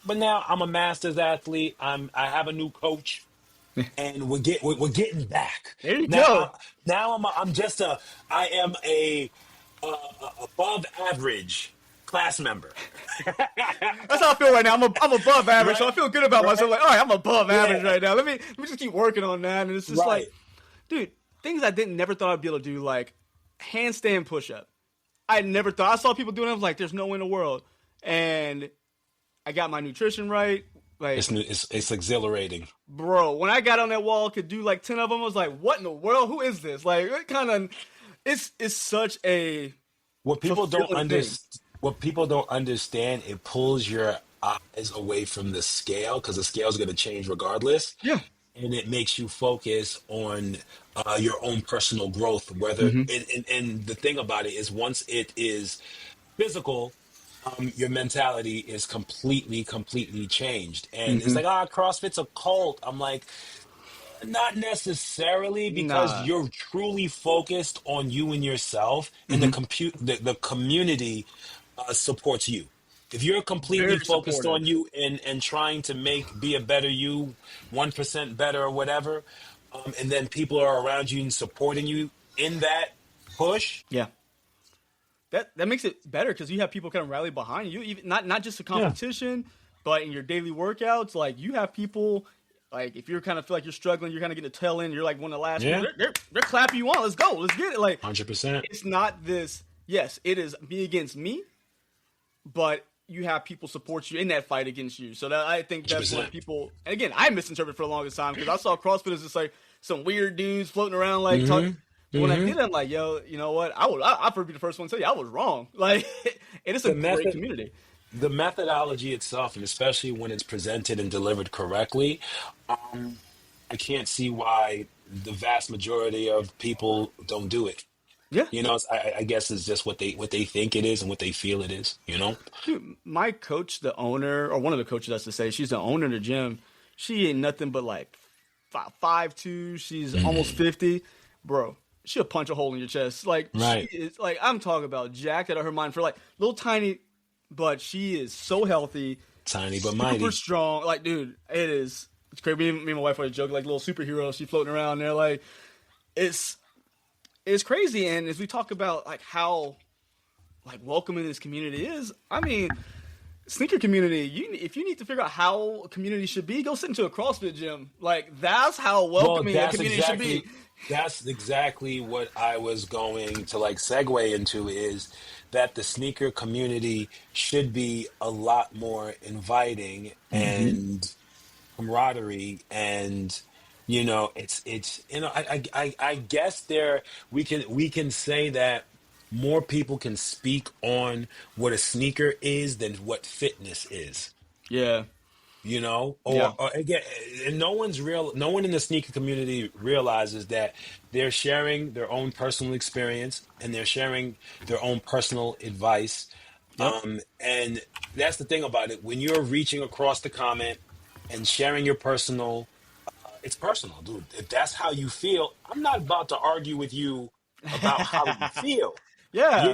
but now I'm a masters athlete. I have a new coach, and we're getting back. There you Now go. I'm just I am above average class member. That's how I feel right now. I'm above average, so I Right, feel good about myself. right, Like, all right, I'm above average yeah, right now. Let me just keep working on that. And it's just right. like, dude, things I didn't never thought I'd be able to do, like handstand push up. I never thought. I saw people doing it. I was like, there's no way in the world. And I got my nutrition right. Like, It's exhilarating. bro, when I got on that wall, could do like 10 of them. I was like, what in the world? Who is this? Like, it kind of, it's such a fulfilling thing. What people don't understand, it pulls your eyes away from the scale because the scale is going to change regardless, Yeah. and it makes you focus on your own personal growth. Hmm. And the thing about it is, once it is physical, your mentality is completely changed. And it's Hmm. like, CrossFit's a cult. I'm like, not necessarily, because Nah. you're truly focused on you and yourself, and Hmm. the community supports you. If you're completely Very focused supportive. on you and trying to be a better you, 1% better or whatever, and then people are around you and supporting you in that, push. Yeah. That makes it better because you have people kind of rally behind you, even not just a competition, but in your daily workouts. Like you have people, like if you're kind of feel like you're struggling, you're kind of getting a tail end. You're like one of the last. Yeah. They're clapping you on. Let's go. Let's get it. Like 100%. It's not this. Yes, it is me against me, but you have people support you in that fight against you. So that I think that's 100%. what people. And again, I misinterpreted for the longest time because I saw CrossFit as just like some weird dudes floating around like talking. When I did it, I'm like, yo, you know what? I prefer to be the first one to tell you I was wrong. Like, it is a great community. The methodology itself, and especially when it's presented and delivered correctly, I can't see why the vast majority of people don't do it. Yeah. I guess it's just what they think it is and what they feel it is, Dude, my coach, the owner, or one of the coaches, that's to say, she's the owner of the gym. She ain't nothing but like 5'2". She's almost 50. Bro. She'll punch a hole in your chest. Like, right. She is, like, I'm talking about jacked out of her mind for, like, little tiny, but she is so healthy. Tiny but mighty. Super strong. Like, dude, it's crazy. Me and my wife always joke, like, little superhero. She floating around there. Like, it's crazy. And as we talk about, like, how, like, welcoming this community is, I mean, sneaker community, if you need to figure out how a community should be, go sit into a CrossFit gym. Like, that's how welcoming a community should be. That's exactly what I was going to like segue into, is that the sneaker community should be a lot more inviting and camaraderie, and I guess we can say that more people can speak on what a sneaker is than what fitness is. Yeah. Or again, and no one in the sneaker community realizes that they're sharing their own personal experience and they're sharing their own personal advice. And that's the thing about it. When you're reaching across the comment and sharing your personal, it's personal, dude. If that's how you feel, I'm not about to argue with you about how you feel. Yeah. You're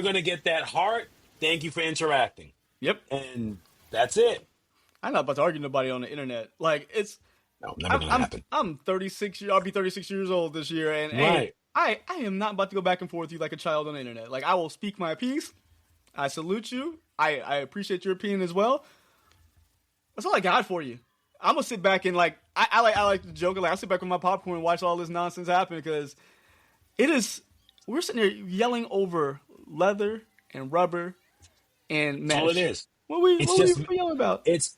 gonna get that heart. Thank you for interacting. Yep. And that's it. I'm not about to argue with nobody on the internet. Like, never gonna happen. I'm 36. I'll be 36 years old this year, and right. I am not about to go back and forth with you like a child on the internet. Like, I will speak my piece. I salute you. I appreciate your opinion as well. That's all I got for you. I'm gonna sit back and like I like to joke. Like, I'll sit back with my popcorn and watch all this nonsense happen because we're sitting there yelling over leather and rubber and mesh. That's all it is. What are we yelling about? It's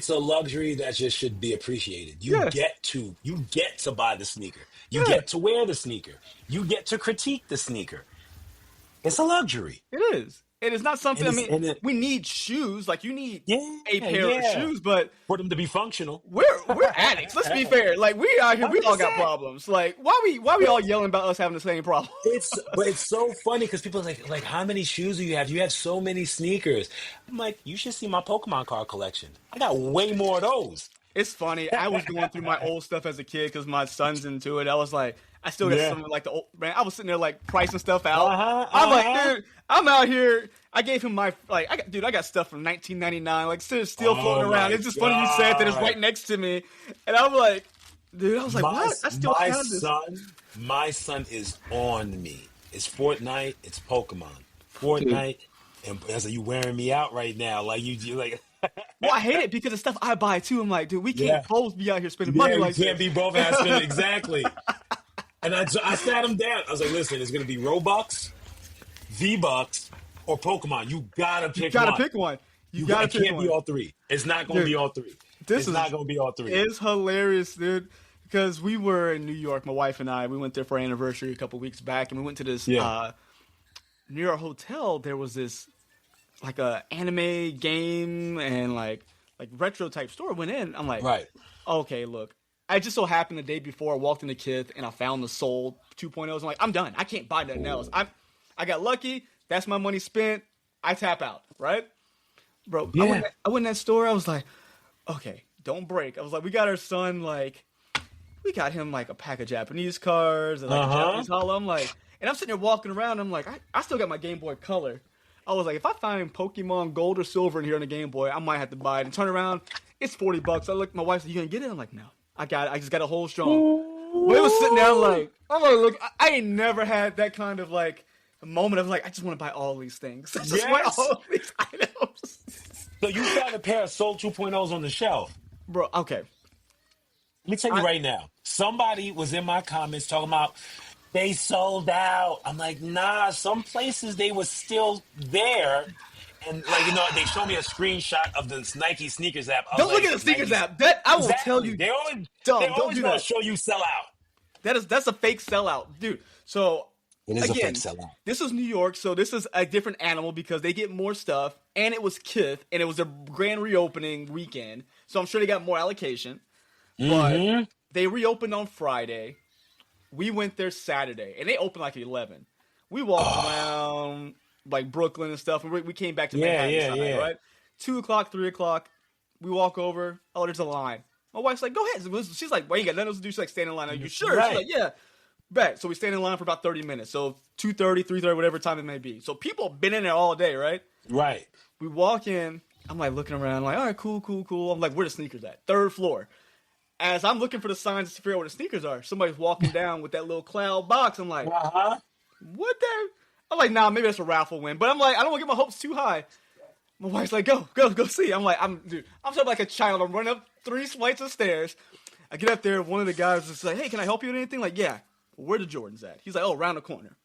a luxury that just should be appreciated. You get to buy the sneaker. You get to wear the sneaker. You get to critique the sneaker. It's a luxury. It is. It is not something. We need shoes. Like, you need a pair of shoes, but for them to be functional, we're addicts. Let's be fair. Like, we out here, we all got problems. Like, why we all yelling about us having the same problem? But it's so funny because people are like, how many shoes do you have? You have so many sneakers. I'm like, you should see my Pokemon card collection. I got way more of those. It's funny. I was going through my old stuff as a kid because my son's into it. I was like, I still got some of like the old man. I was sitting there like pricing stuff out. I'm like, dude, I'm out here. I gave him my I got stuff from 1999, like still floating around. It's just funny you said that it's right next to me, and I'm like, dude, I was like, what? I still have this. My son is on me. It's Fortnite. It's Pokemon. Fortnite, and I was like, you wearing me out right now? Like you like. Well, I hate it because the stuff I buy too. I'm like, dude, we can't both be out here spending money like we can't be both out spending exactly. And I sat him down. I was like, listen, it's going to be Robux, V-Bucks, or Pokemon. You got to pick one. Pick one. You got to pick one. It can't be all three. It's not going to be all three. It's not going to be all three. It's hilarious, dude. Because we were in New York, my wife and I. We went there for our anniversary a couple weeks back, and we went to this near our hotel. There was this like a anime game and like retro type store. Went in. I'm like, okay, look. I just so happened the day before I walked in the Kith and I found the Soul 2.0s. I'm like, I'm done. I can't buy nothing else. I got lucky. That's my money spent. I tap out, right? Bro, I went in that store. I was like, okay, don't break. I was like, we got our son, like, we got him like a pack of Japanese cards and like a Japanese holo. I'm like, and I'm sitting there walking around. I'm like, I still got my Game Boy Color. I was like, if I find Pokemon Gold or Silver in here on the Game Boy, I might have to buy it. And turn around, it's $40. I look, my wife said, you gonna get it? I'm like, no. I got it. I just got to hold strong. But it was sitting there, I'm like, look, I ain't never had that kind of like a moment of like, I just want to buy all these things. I just want all of these items. So you found a pair of Soul 2.0s on the shelf. Bro, okay. Let me tell you right now. Somebody was in my comments talking about they sold out. I'm like, nah, some places they were still there. And like, they showed me a screenshot of the Nike sneakers app. Don't look at the sneakers app. That I will tell you. They always don't do gonna that. show you sell out. That's a fake sellout, dude. So It is again, a fake sellout. this is New York, so this is a different animal because they get more stuff, and it was Kith, and it was a grand reopening weekend, so I'm sure they got more allocation. But they reopened on Friday. We went there Saturday, and they opened like 11. We walked around like Brooklyn and stuff, and we came back to Manhattan Sunday, right? 2 o'clock, 3 o'clock, we walk over. Oh, there's a line. My wife's like, go ahead. She's like, well, you got nothing else to do. She's like, stand in line. Are you sure? Right. She's like, yeah. Bet. So we stand in line for about 30 minutes. So 2:30, 3:30, whatever time it may be. So people have been in there all day, right? Right. We walk in. I'm like looking around, like, all right, cool. I'm like, where the sneakers at? 3rd floor. As I'm looking for the signs to figure out where the sneakers are, somebody's walking down with that little cloud box. I'm like, what the? I'm like, nah, maybe that's a raffle win. But I'm like, I don't want to get my hopes too high. My wife's like, go see. I'm like, I'm sort of like a child. I'm running up 3 flights of stairs. I get up there. One of the guys is like, hey, can I help you with anything? Like, yeah. Where the Jordans at? He's like, oh, around the corner.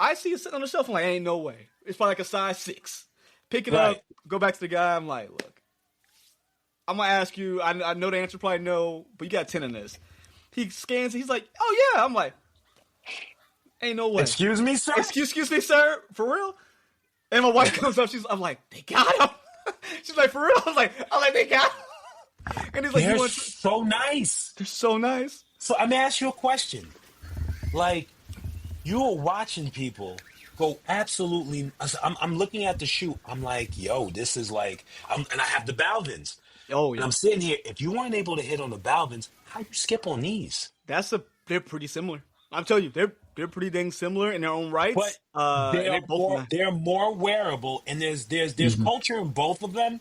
I see it sitting on the shelf. I'm like, ain't no way. It's probably like a size 6. Pick it up. Go back to the guy. I'm like, look, I'm going to ask you. I know the answer probably no, but you got 10 in this. He scans it. He's like, oh, yeah. I'm like, ain't no way. Excuse me, sir? Excuse me, sir? For real? And my wife comes up. I'm like, they got him. She's like, for real? I'm like, they got him. And he's like, they're so nice. They're so nice. So I'm gonna ask you a question. Like, you are watching people go absolutely. I'm looking at the shoe. I'm like, yo, this is like, and I have the Balvins. Oh yeah. And I'm sitting here. If you weren't able to hit on the Balvins, how you skip on these? They're pretty similar. I'm telling you, they're pretty dang similar in their own rights. But they're more wearable, and there's culture in both of them.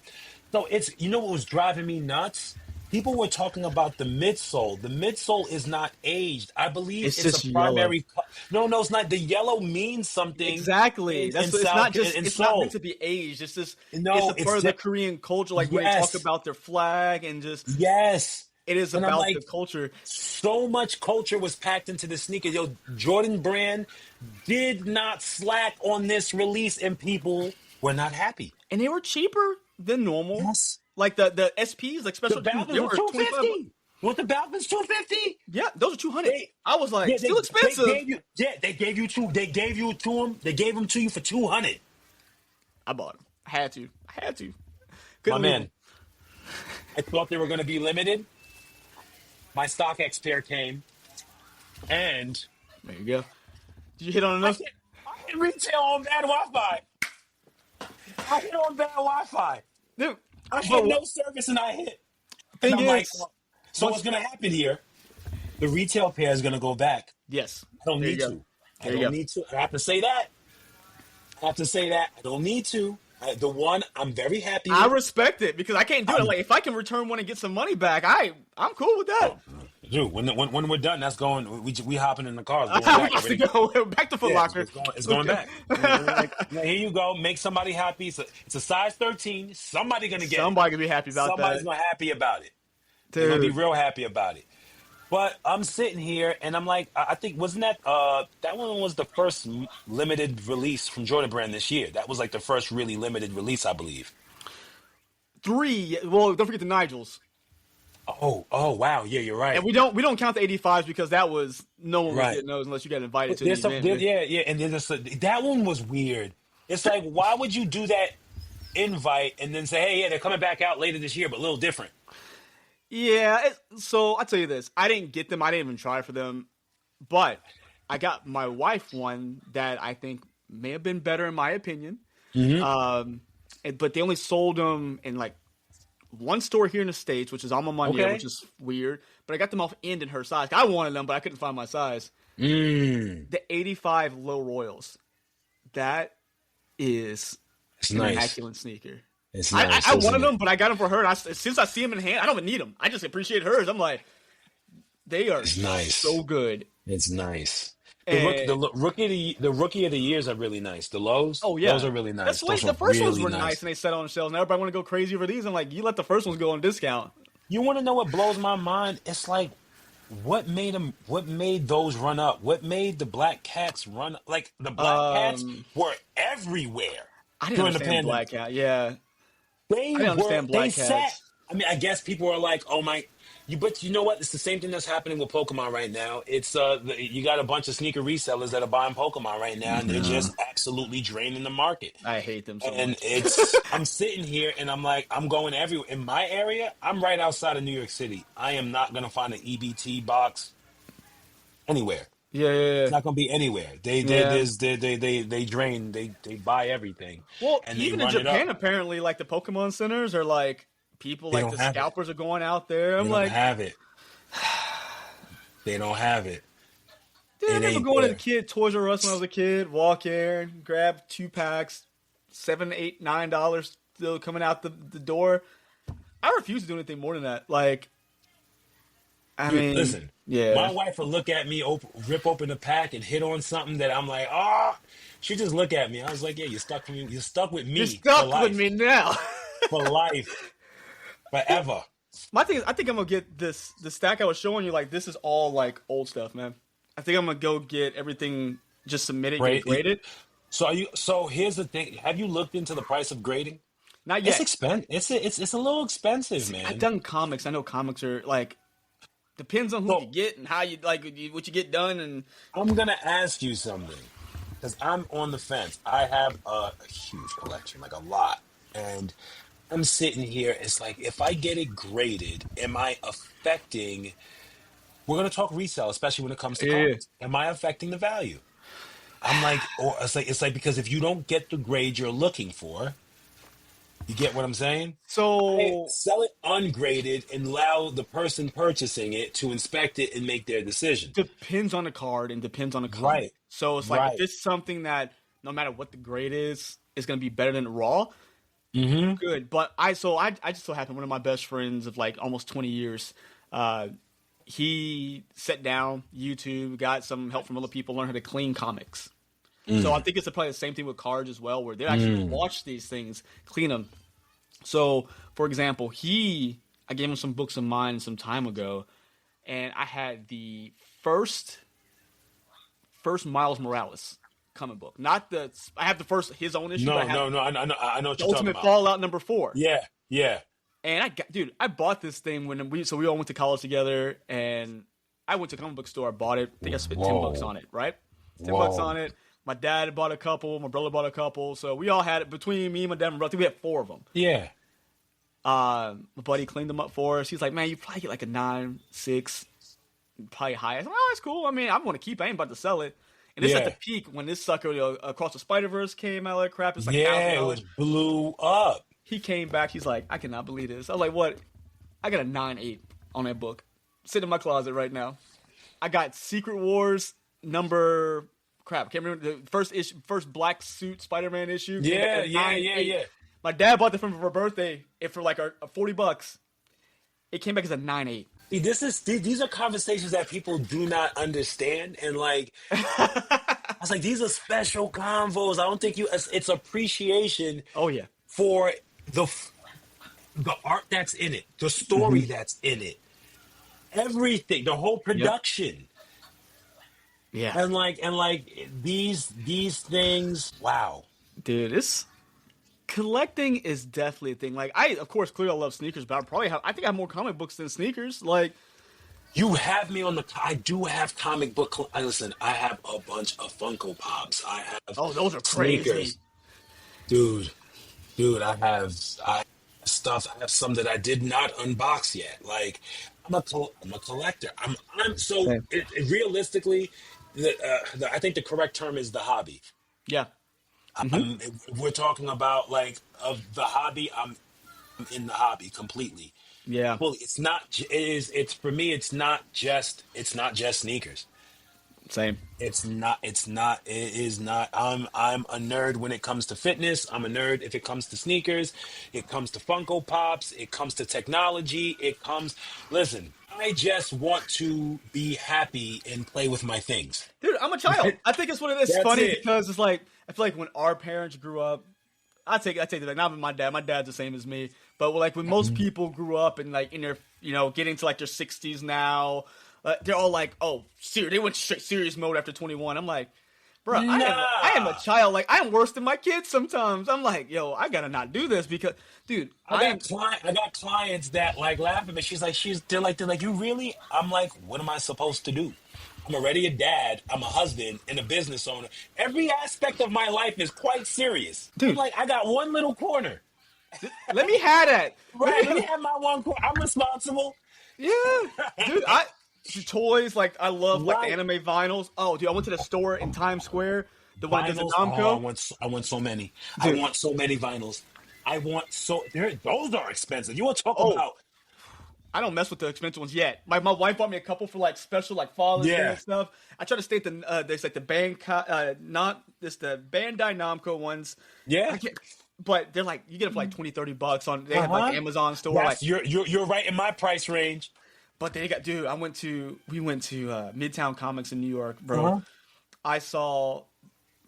So it's, what was driving me nuts? People were talking about the midsole. The midsole is not aged. I believe it's a primary. No, it's not. The yellow means something. Exactly. It's not meant to be aged. It's just it's a part of the Korean culture. Like when they talk about their flag and just it is about the culture. So much culture was packed into the sneaker. Yo, Jordan Brand did not slack on this release, and people were not happy. And they were cheaper than normal. Yes. Like the SPs, like special. The Balvins were $250. What the Balvins $250? Yeah, those are $200. I was like, still expensive. They gave you two. They gave them to you for $200. I bought them. I had to. My man, I thought they were going to be limited. My StockX pair came, and there you go. Did you hit on enough? I hit retail on bad Wi-Fi. I hit on bad Wi-Fi. Dude. I had no service and I hit. And I'm like, so what's going to happen here? The retail pair is going to go back. Yes. I don't need to. I don't need to. I have to say that. I don't need to. The one I'm very happy with. I respect it because I can't do it. Like if I can return one and get some money back, I'm cool with that. Dude, when we're done, that's going. We hopping in the cars. Go back to Foot Locker. It's going back. Like, here you go. Make somebody happy. It's a size 13. Somebody gonna get. Somebody gonna be happy about Somebody's gonna happy about it. They're gonna be real happy about it. But I'm sitting here and I'm like, I think wasn't that one was the first limited release from Jordan Brand this year. That was like the first really limited release, I believe. 3. Well, don't forget the Nigels. Oh, wow, yeah, you're right. And we don't count the 85s because that was no one was getting those unless you got invited to the event. Yeah, and then that one was weird. It's like, why would you do that invite and then say, hey, yeah, they're coming back out later this year, but a little different? Yeah, so I'll tell you this. I didn't get them. I didn't even try for them. But I got my wife one that I think may have been better in my opinion. Mm-hmm. But they only sold them in like one store here in the States, which is Alma Mundia, which is weird. But I got them off end in her size. I wanted them, but I couldn't find my size. The 85 Low Royals. That is an immaculate sneaker. It's nice, I wanted them, but I got them for her. And since I see them in hand, I don't even need them. I just appreciate hers. I'm like, They are It's so nice. good. It's nice. And The rookie of the years are really nice. The lows, oh those yeah, are really that's nice. why Those the are first ones really were nice nice. and they set on shelves. Now everybody want to go crazy over these. I'm like, you let the first ones go on discount. You want to know what blows my mind? It's like, what made them? What made those run up? What made the black cats run up? Like the black cats Um, were everywhere I didn't during the understand pandemic. Black Cat. Yeah, I They didn't were. understand They Black sat. Cats. I mean, I guess people are like, "Oh my." But you know what? It's the same thing that's happening with Pokemon right now. It's you got a bunch of sneaker resellers that are buying Pokemon right now, and they're just absolutely draining the market. I hate them so And much. I'm sitting here and I'm like, I'm going everywhere. In my area, I'm right outside of New York City. I am not going to find an EBT box anywhere. Yeah, It's yeah, not going to be anywhere. yeah. They drain, they buy everything Well, and they even in run it up. Japan, apparently, like the Pokemon centers are like people They like don't the have it. scalpers are going out there. They I'm don't like, have it. They don't have it. dude, I It remember ain't going to the there. kid Toys R Us when I was a kid. Walk in, grab 2 packs, $7, $8, $9 still coming out the door. I refuse to do anything more than that. Like, I Dude, mean, listen, yeah, my wife will look at me, rip open the pack, and hit on something that I'm like, ah. She just look at me. I was like, yeah, you're stuck with me. You're stuck with you're me for stuck with life, me now. for life, forever. My thing is, I think I'm gonna get this. The stack I was showing you, like this is all like old stuff, man. I think I'm gonna go get everything just submitted, get it Right? graded. So are you? So here's the thing. Have you looked into the price of grading? Not It's yet. expensive. It's a little expensive, See, I've man. done comics. I know comics are like depends on who you So get and how you like what you get done. And I'm gonna ask you something because I'm on the fence. I have a huge collection, like a lot, and I'm sitting here. It's like if I get it graded, am I affecting? We're gonna talk resale, especially when it comes to yeah. comics. Am I affecting the value? I'm like, or it's like because if you don't get the grade you're looking for, you get what I'm saying? I So sell it ungraded and allow the person purchasing it to inspect it and make their decision. depends on the card and depends on the comic. Right, So it's like if right. it's something that no matter what the grade is gonna be better than the raw. Mm-hmm. Good, but I just so happened one of my best friends of like almost 20 years. Uh, he sat down YouTube, got some help from other people, learned how to clean comics. So I think it's probably the same thing with cards as well, where they actually watch these things, clean them. So, for example, I gave him some books of mine some time ago, and I had the first Miles Morales comic book, not the. I have the first his own issue, but I No, have no, no. I know what the you're talking Ultimate about. Fallout #4. Yeah, yeah, And I bought this thing when we all went to college together, and I went to a comic book store, I bought it. I think I spent $10 Whoa, on it, right? $10 on whoa. it. My dad bought a couple, my brother bought a couple, so we all had it between me, my dad, and my brother. I think we had 4 of them. Yeah. My buddy cleaned them up for us. He's like, "Man, you probably get like a 9.6, probably high." I said, "Oh, it's cool. I mean, I'm going to keep. I ain't about to sell it." And this at the Yeah. peak when this sucker Across the Spider-Verse came out like crap. It's like Yeah, it $1,000. was blew up. He came back. He's like, "I cannot believe this." I was like, "What?" I got a 9.8 on that book, sitting in my closet right now. I got Secret Wars number crap. I can't remember the first black suit Spider-Man issue. Came back Yeah, at a yeah, yeah, 9.8. yeah. My dad bought it for her birthday. It for like a $40. It came back as a 9.8. See, these are conversations that people do not understand, and like I was like, these are special convos. I don't think it's appreciation Oh yeah. for the the art that's in it, the story that's in it, everything, the whole Yep. production, Yeah. and like these things. Wow. Dude, it's collecting is definitely a thing. Like of course clearly I love sneakers, but I think I have more comic books than sneakers. Like You have me on the. I do have comic book. Listen, I have a bunch of Funko Pops. I have oh, those are crazy. sneakers, dude. Dude, I stuff. I have some that I did not unbox yet. Like I'm a collector. I'm so Same. realistically, I think the correct term is the hobby. Yeah. If we're talking about like of the hobby, I'm in the hobby completely. Yeah. Well, it's not. It is. It's for me. It's not just sneakers. Same. It's not. It's not. It is not. I'm a nerd when it comes to fitness. I'm a nerd if it comes to sneakers. It comes to Funko Pops. It comes to technology. It comes. Listen, I just want to be happy and play with my things. Dude, I'm a child. I think it's what it is. That's Funny it. because it's like I feel like when our parents grew up, I take it like not my dad. My dad's the same as me. But like when most people grew up and like in their getting to like their 60s now, they're all like, oh, serious. They went straight serious mode after 21. I'm like, bro, I am a child. Like I am worse than my kids sometimes. I'm like, yo, I gotta not do this because, dude, I got clients that like laugh at me. They're like, you really? I'm like, what am I supposed to do? I'm already a dad. I'm a husband and a business owner. Every aspect of my life is quite serious. Dude. I'm like, I got one little corner. let me have that. Right, let me have my one corner. I'm responsible. Yeah, dude, the toys, like I love like the Right. anime vinyls. Oh, dude, I went to the store in Times Square, the one that does the Vinyls. Oh, Namco. I want so many. Dude. I want so many vinyls. Those are expensive. You want to talk Oh. about? I don't mess with the expensive ones yet. My wife bought me a couple for like special like Father's Day Yeah. and stuff. I try to stay at there's like the the Bandai Namco ones. Yeah. I can't, but they're like you get them for like $20-$30 on they have like Amazon store. Yes, Like, you're right in my price range. but they got dude. We went to Midtown Comics in New York, bro. Uh-huh. I saw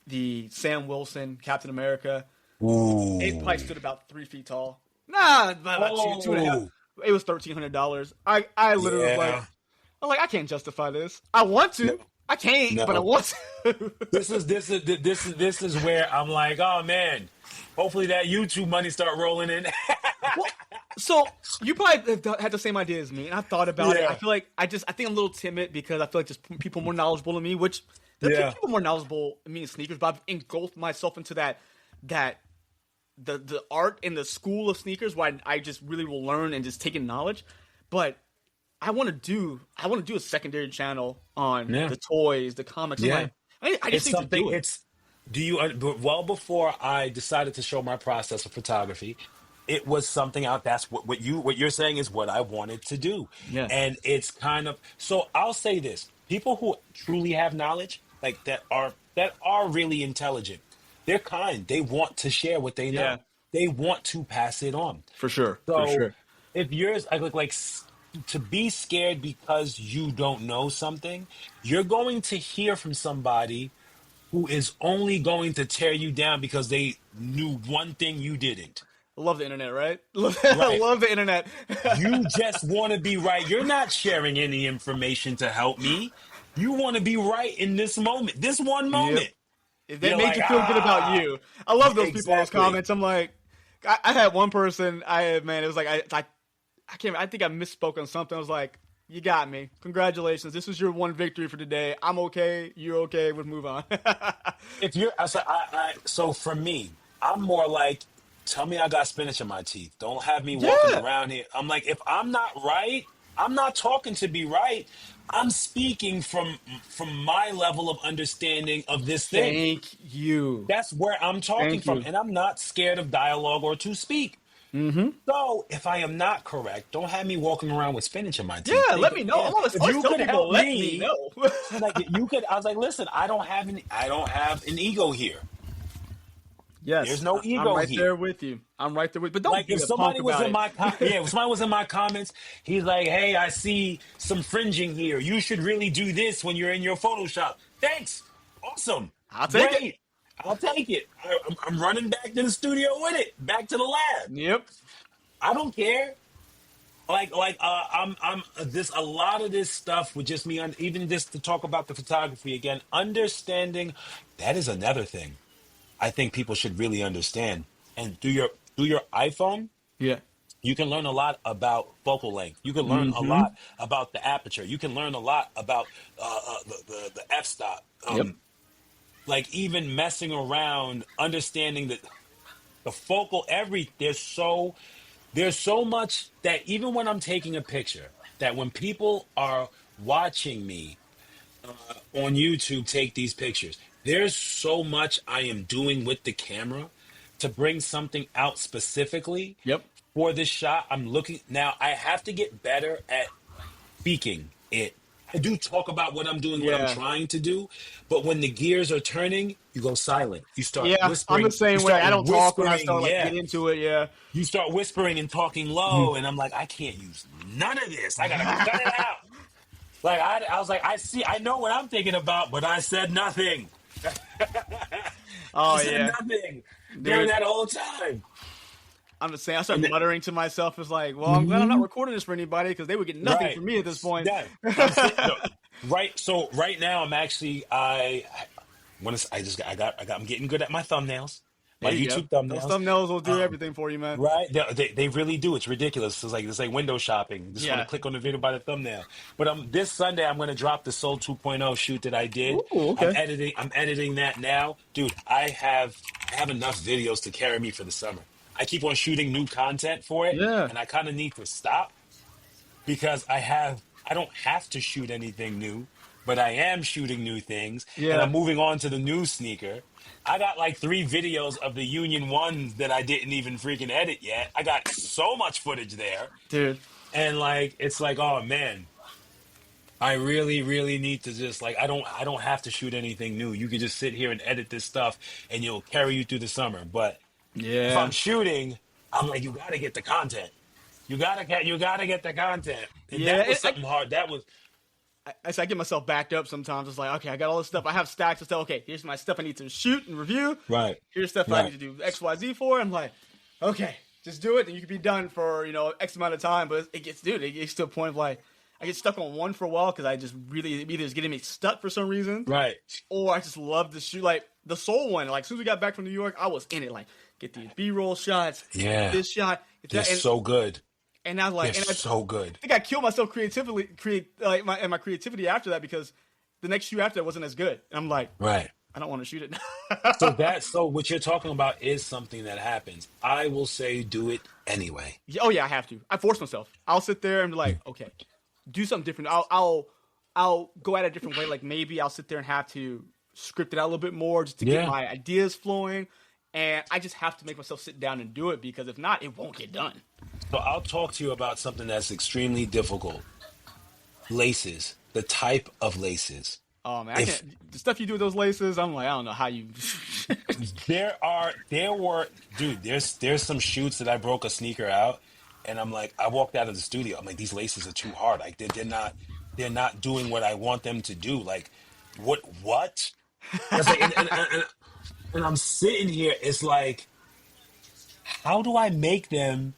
the Sam Wilson Captain America. Ooh. It probably stood about 3 feet tall. Nah, about two and a half. It was $1,300. I literally was like, I'm like, I can't justify this. I want to. I can't, No. but I want to. This is where I'm like, oh man, hopefully that YouTube money start rolling in. So you probably have had the same idea as me, and I thought about it. Yeah. I feel like I think I'm a little timid because I feel like just people more knowledgeable than me. Which there are Yeah. people more knowledgeable than me in sneakers, but I've engulfed myself into that the art and the school of sneakers where I just really will learn and just take in knowledge. But I want to do a secondary channel on the toys, the comics. Yeah. I'm like, I just It's need to do it. well before I decided to show my process of photography, it was something out. That's what you're saying is what I wanted to do. Yeah. And it's kind of, so I'll say this: people who truly have knowledge, like that are really intelligent, they're kind. They want to share what they know. Yeah. They want to pass it on. For sure. So For sure. if yours, to be scared because you don't know something, you're going to hear from somebody who is only going to tear you down because they knew one thing you didn't. I love the internet, right? I love the internet. You just want to be right. You're not sharing any information to help me. You want to be right in this moment, this one moment. If that You're made like, you feel good about you. I love those people in those Exactly. comments. I'm like, I had one person. It was like I can't. I think I misspoke on something. I was like, you got me. Congratulations. This is your one victory for today. I'm okay. You're okay. We'll move on. If you're, so for me, I'm more like, tell me I got spinach in my teeth. Don't have me walking around here. I'm like, if I'm not right, I'm not talking to be right. I'm speaking from my level of understanding of this thing. Thank you. That's where I'm talking Thank from, you. and I'm not scared of dialogue or to speak. Mm-hmm. So if I am not correct, don't have me walking around with spinach in my teeth. Yeah, let me know. I'm always If you tell could people, help let me, me know. I was like, listen, I don't have an ego here. Yes, There's no ego I'm right here. there with you. I'm right there with. But don't Like be if a somebody punk was about in it. my if somebody was in my comments, he's like, "Hey, I see some fringing here. You should really do this when you're in your Photoshop." Thanks, awesome. I'll take Great. I'll take it. I'm running back to the studio with it, back to the lab. Yep. I don't care. I'm this a lot of this stuff with just me on even just to talk about the photography again. Understanding that is another thing. I think people should really understand. And through your iPhone, Yeah. you can learn a lot about focal length. You can learn a lot about the aperture. You can learn a lot about the f-stop. Yep. Like even messing around, understanding that the focal there's so much that even when I'm taking a picture, that when people are watching me on YouTube take these pictures, there's so much I am doing with the camera to bring something out specifically Yep. for this shot. I'm looking now. I have to get better at speaking it I do talk about what I'm doing, what I'm Yeah. trying to do, but when the gears are turning, you go silent. You start Yeah, I'm the whispering. You same way. start I don't talk when I whispering. start like Yeah. get into it. Yeah. You start whispering and talking low, and I'm like, I can't use none of this. I gotta cut it out. Like I was like, I know what I'm thinking about, but I said nothing. I Oh said yeah, nothing during dude. that whole time. I'm the same. I start And muttering to myself. It's like, well, I'm glad I'm not recording this for anybody because they would get nothing right, from me at this point. yeah. I'm sitting, no, right. So right now, I'm actually I'm getting good at my thumbnails, my There you go. YouTube Those thumbnails. thumbnails will do Um, everything for you, man. Right? They really do. It's ridiculous. It's like window shopping. You just want to Yeah. click on the video by the thumbnail. But this Sunday I'm going to drop the Soul 2.0 shoot that I did. Ooh, okay. I'm editing that now. Dude, I have enough videos to carry me for the summer. I keep on shooting new content for it, Yeah. and I kind of need to stop because I don't have to shoot anything new, but I am shooting new things, and Yeah. I'm moving on to the new sneaker. I got like 3 videos of the Union ones that I didn't even freaking edit yet. I got so much footage there, Dude. and like it's like, oh man, I really, really need to just like I don't have to shoot anything new. You can just sit here and edit this stuff, and it'll carry you through the summer. But if I'm Yeah. shooting, I'm like, you got to get the content. You gotta get the content, and Yeah. that was something hard. That was I get myself backed up sometimes. It's like, okay, I got all this stuff. I have stacks of stuff. Okay, here's my stuff I need to shoot and review. right, Here's stuff I need right, to do X, Y, Z for. I'm like, okay, just do it, and you can be done for X amount of time. But it gets to a point of like I get stuck on one for a while because I just really either it's getting me stuck for some reason, right. or I just love to shoot. Like the Soul one, like as soon as we got back from New York, I was in it. Like get these B-roll shots, Yeah, this shot, get they're that, so good. and I was like, They're and I so good. think I killed myself my creativity after that because the next shoot after that wasn't as good. And I'm like, Right. I don't want to shoot it now. So what you're talking about is something that happens. I will say do it anyway. Oh yeah, I have to. I force myself. I'll sit there and be like, okay, do something different. I'll go at it a different way. Like maybe I'll sit there and have to script it out a little bit more just to get Yeah. my ideas flowing. And I just have to make myself sit down and do it because if not, it won't get done. So I'll talk to you about something that's extremely difficult. Laces, the type of laces. Oh man, If the stuff you do with those laces, I'm like, I don't know how you. there's some shoots that I broke a sneaker out, and I'm like, I walked out of the studio. I'm like, these laces are too hard. Like they're not doing what I want them to do. Like, what? It's like, and I'm sitting here. It's like, how do I make them?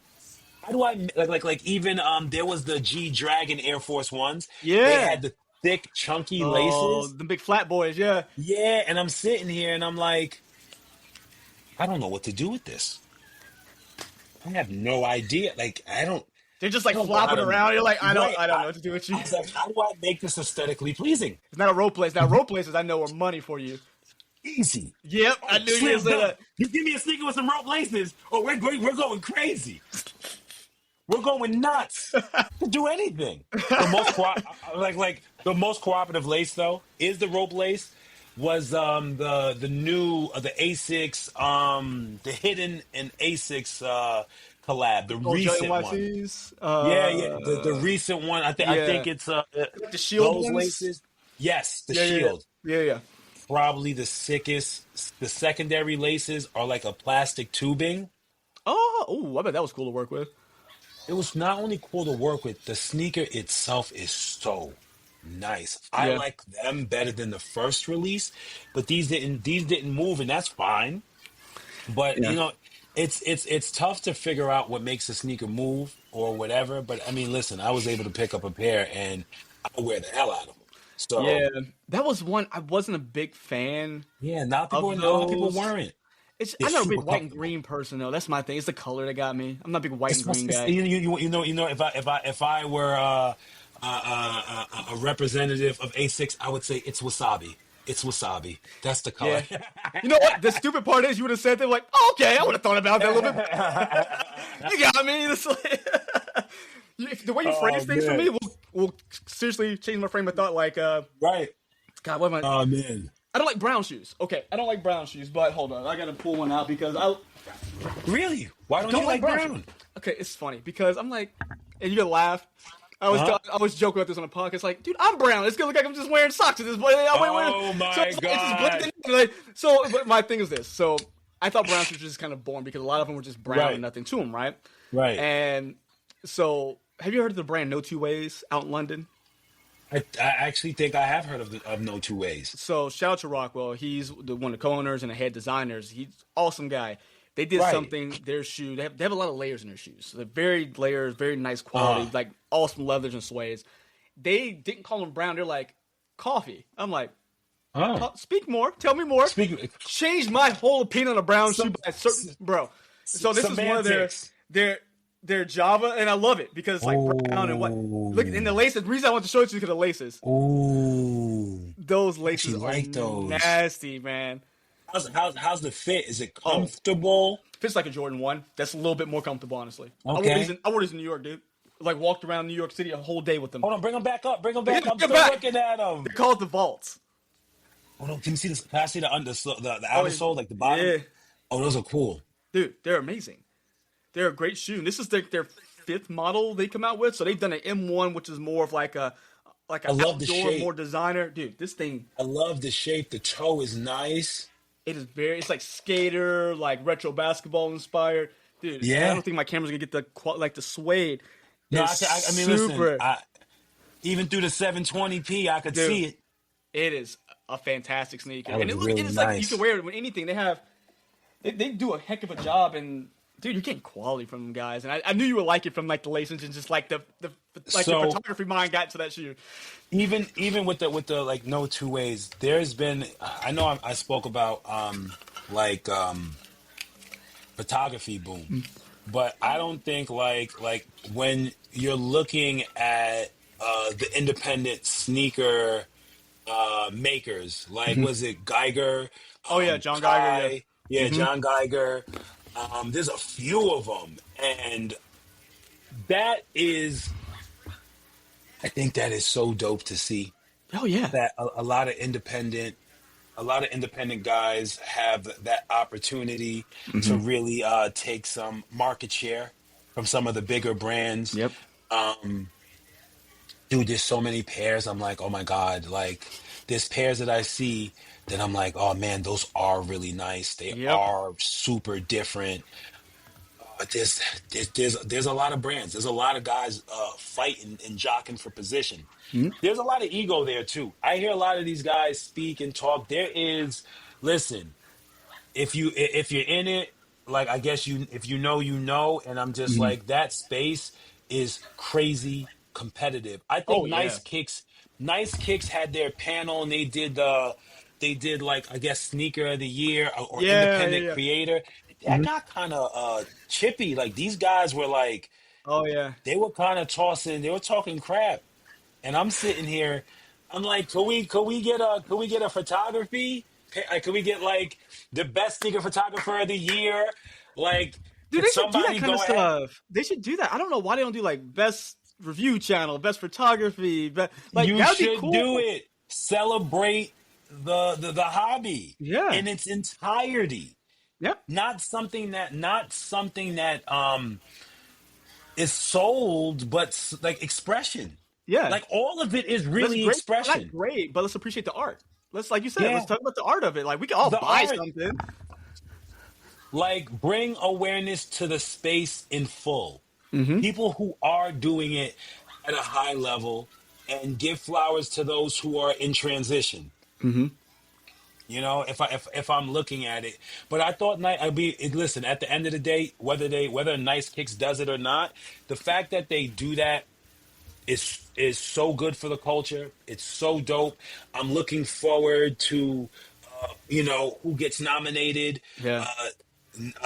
How do I like even there was the G Dragon Air Force Ones. They Yeah. had the thick, chunky Oh, laces. the big flat boys, yeah. Yeah, and I'm sitting here and I'm like, I don't know what to do with this. I have no idea. Like I don't. They're just like I don't know how flopping to- around. You're like, I Right, don't know what to do with you. I was like, how do I make this aesthetically pleasing? It's not a rope place. Now rope places I know are money for you. Easy. Yep, I knew you Slam would say dunk. that. You give me a sneaker with some rope laces, or we're going crazy. We're going nuts to do anything. The most cooperative lace though is the rope lace. Was the new the Asics the hidden and Asics collab, the Oh, recent one. JYCs. Yeah, the recent one. I yeah. think it's The shield those ones? laces. Yes, the Yeah, yeah, shield. yeah. Probably the sickest. The secondary laces are like a plastic tubing. Oh, I bet that was cool to work with. It was not only cool to work with, the sneaker itself is so nice. I Yeah. like them better than the first release, but these didn't move, and that's fine. But Yeah. it's tough to figure out what makes a sneaker move or whatever. But I mean, listen, I was able to pick up a pair, and I wear the hell out of them. So Yeah, that was one I wasn't a big fan. yeah, now Of people those. weren't. I'm not a big super white and comfortable. green person though. That's my thing. It's the color that got me. I'm not a big white and green guy. If I were a representative of A6, I would say it's wasabi. It's wasabi. That's the color. Yeah. You know what? The stupid part is you would have said that like, oh, okay, I would have thought about that a little bit. You got me. It's like, the way you phrase things for man. me will seriously change my frame of thought. Like, Right. God, what am I? Oh man. I don't like brown shoes. Okay, I don't like brown shoes, but hold on, I gotta pull one out because I Really? Why don't you like brown? shoes. Okay, it's funny because I'm like, and you're gonna laugh. I was joking about this on a podcast. Like, dude, I'm brown. It's gonna look like I'm just wearing socks at this point. Oh my God. But my thing is this. So I thought brown suits were just kind of boring because a lot of them were just brown and nothing to them, right? Right. And so, have you heard of the brand No Two Ways out in London? I actually think I have heard of No Two Ways. So shout out to Rockwell. He's one of the co-owners and the head designers. He's an awesome guy. They did something, their shoe, they have a lot of layers in their shoes. So they're very layers, very nice quality, like awesome leathers and suedes. They didn't call them brown. They're like coffee. I'm like, speak more. Tell me more. Changed my whole opinion on a brown shoe by a certain, bro. So this is one of their Java, and I love it because it's like brown and what. Look, and the laces, the reason I want to show it to you is because of the laces. Ooh. Those laces like are those. nasty, man. How's the fit? Is it comfortable? Fits like a Jordan 1. That's a little bit more comfortable, honestly. Okay. I wore these in New York, dude. Like, walked around New York City a whole day with them. Hold on, bring them back up. I'm still looking at them. They're called the Vaults. Hold on, can you see this? Can I see the outer sole, like the bottom? Yeah. Oh, those are cool. Dude, they're amazing. They're a great shoe. And this is their fifth model they come out with. So they've done an M1, which is more of like a outdoor, more designer. Dude, this thing. I love the shape. The toe is nice. It's like skater, like retro basketball inspired. Dude, I don't think my camera's gonna get the suede. No, I mean, listen, even through the 720p, I could see it. It is a fantastic sneaker. And it's nice. Like you can wear it with anything. They do a heck of a job, and dude, you're getting quality from them guys. And I knew you would like it from like the laces and just like the photography mind got to that shoe. Even with the like No Two Ways, there's been, I know I spoke about photography boom, but I don't think like when you're looking at the independent sneaker makers, like was it Geiger? John Geiger. Yeah, John Geiger. There's a few of them, and I think that is so dope to see. Oh yeah, that a lot of independent guys have that opportunity to really take some market share from some of the bigger brands. Yep. Dude, there's so many pairs. I'm like, oh my God, like there's pairs that I see that I'm like, oh man, those are really nice. They are super different. There's a lot of brands. There's a lot of guys fighting and jockeying for position. There's a lot of ego there too. I hear a lot of these guys speak and talk. Listen, if you're in it, like I guess if you know, and I'm just like that space is crazy competitive. I think Nice Kicks had their panel and they did like I guess sneaker of the year or independent creator. That got kind of chippy. Like these guys were like, they were kind of tossing. They were talking crap, and I'm sitting here. I'm like, could we get a photography? Could we get like the best sneaker photographer of the year? Like, dude, they should do that kind of stuff. They should do that. I don't know why they don't do like best review channel, best photography. But like you that'd should be cool. do it. Celebrate the hobby in its entirety. Yep. Not something that is sold, but like expression. Yeah. Like all of it is really expression. Not great, but let's appreciate the art. Let's, like you said, let's talk about the art of it. Like we can all buy something. Like bring awareness to the space in full. People who are doing it at a high level, and give flowers to those who are in transition. You know, if I'm looking at it, but I thought listen, at the end of the day, whether Nice Kicks does it or not, the fact that they do that is so good for the culture. It's so dope. I'm looking forward to who gets nominated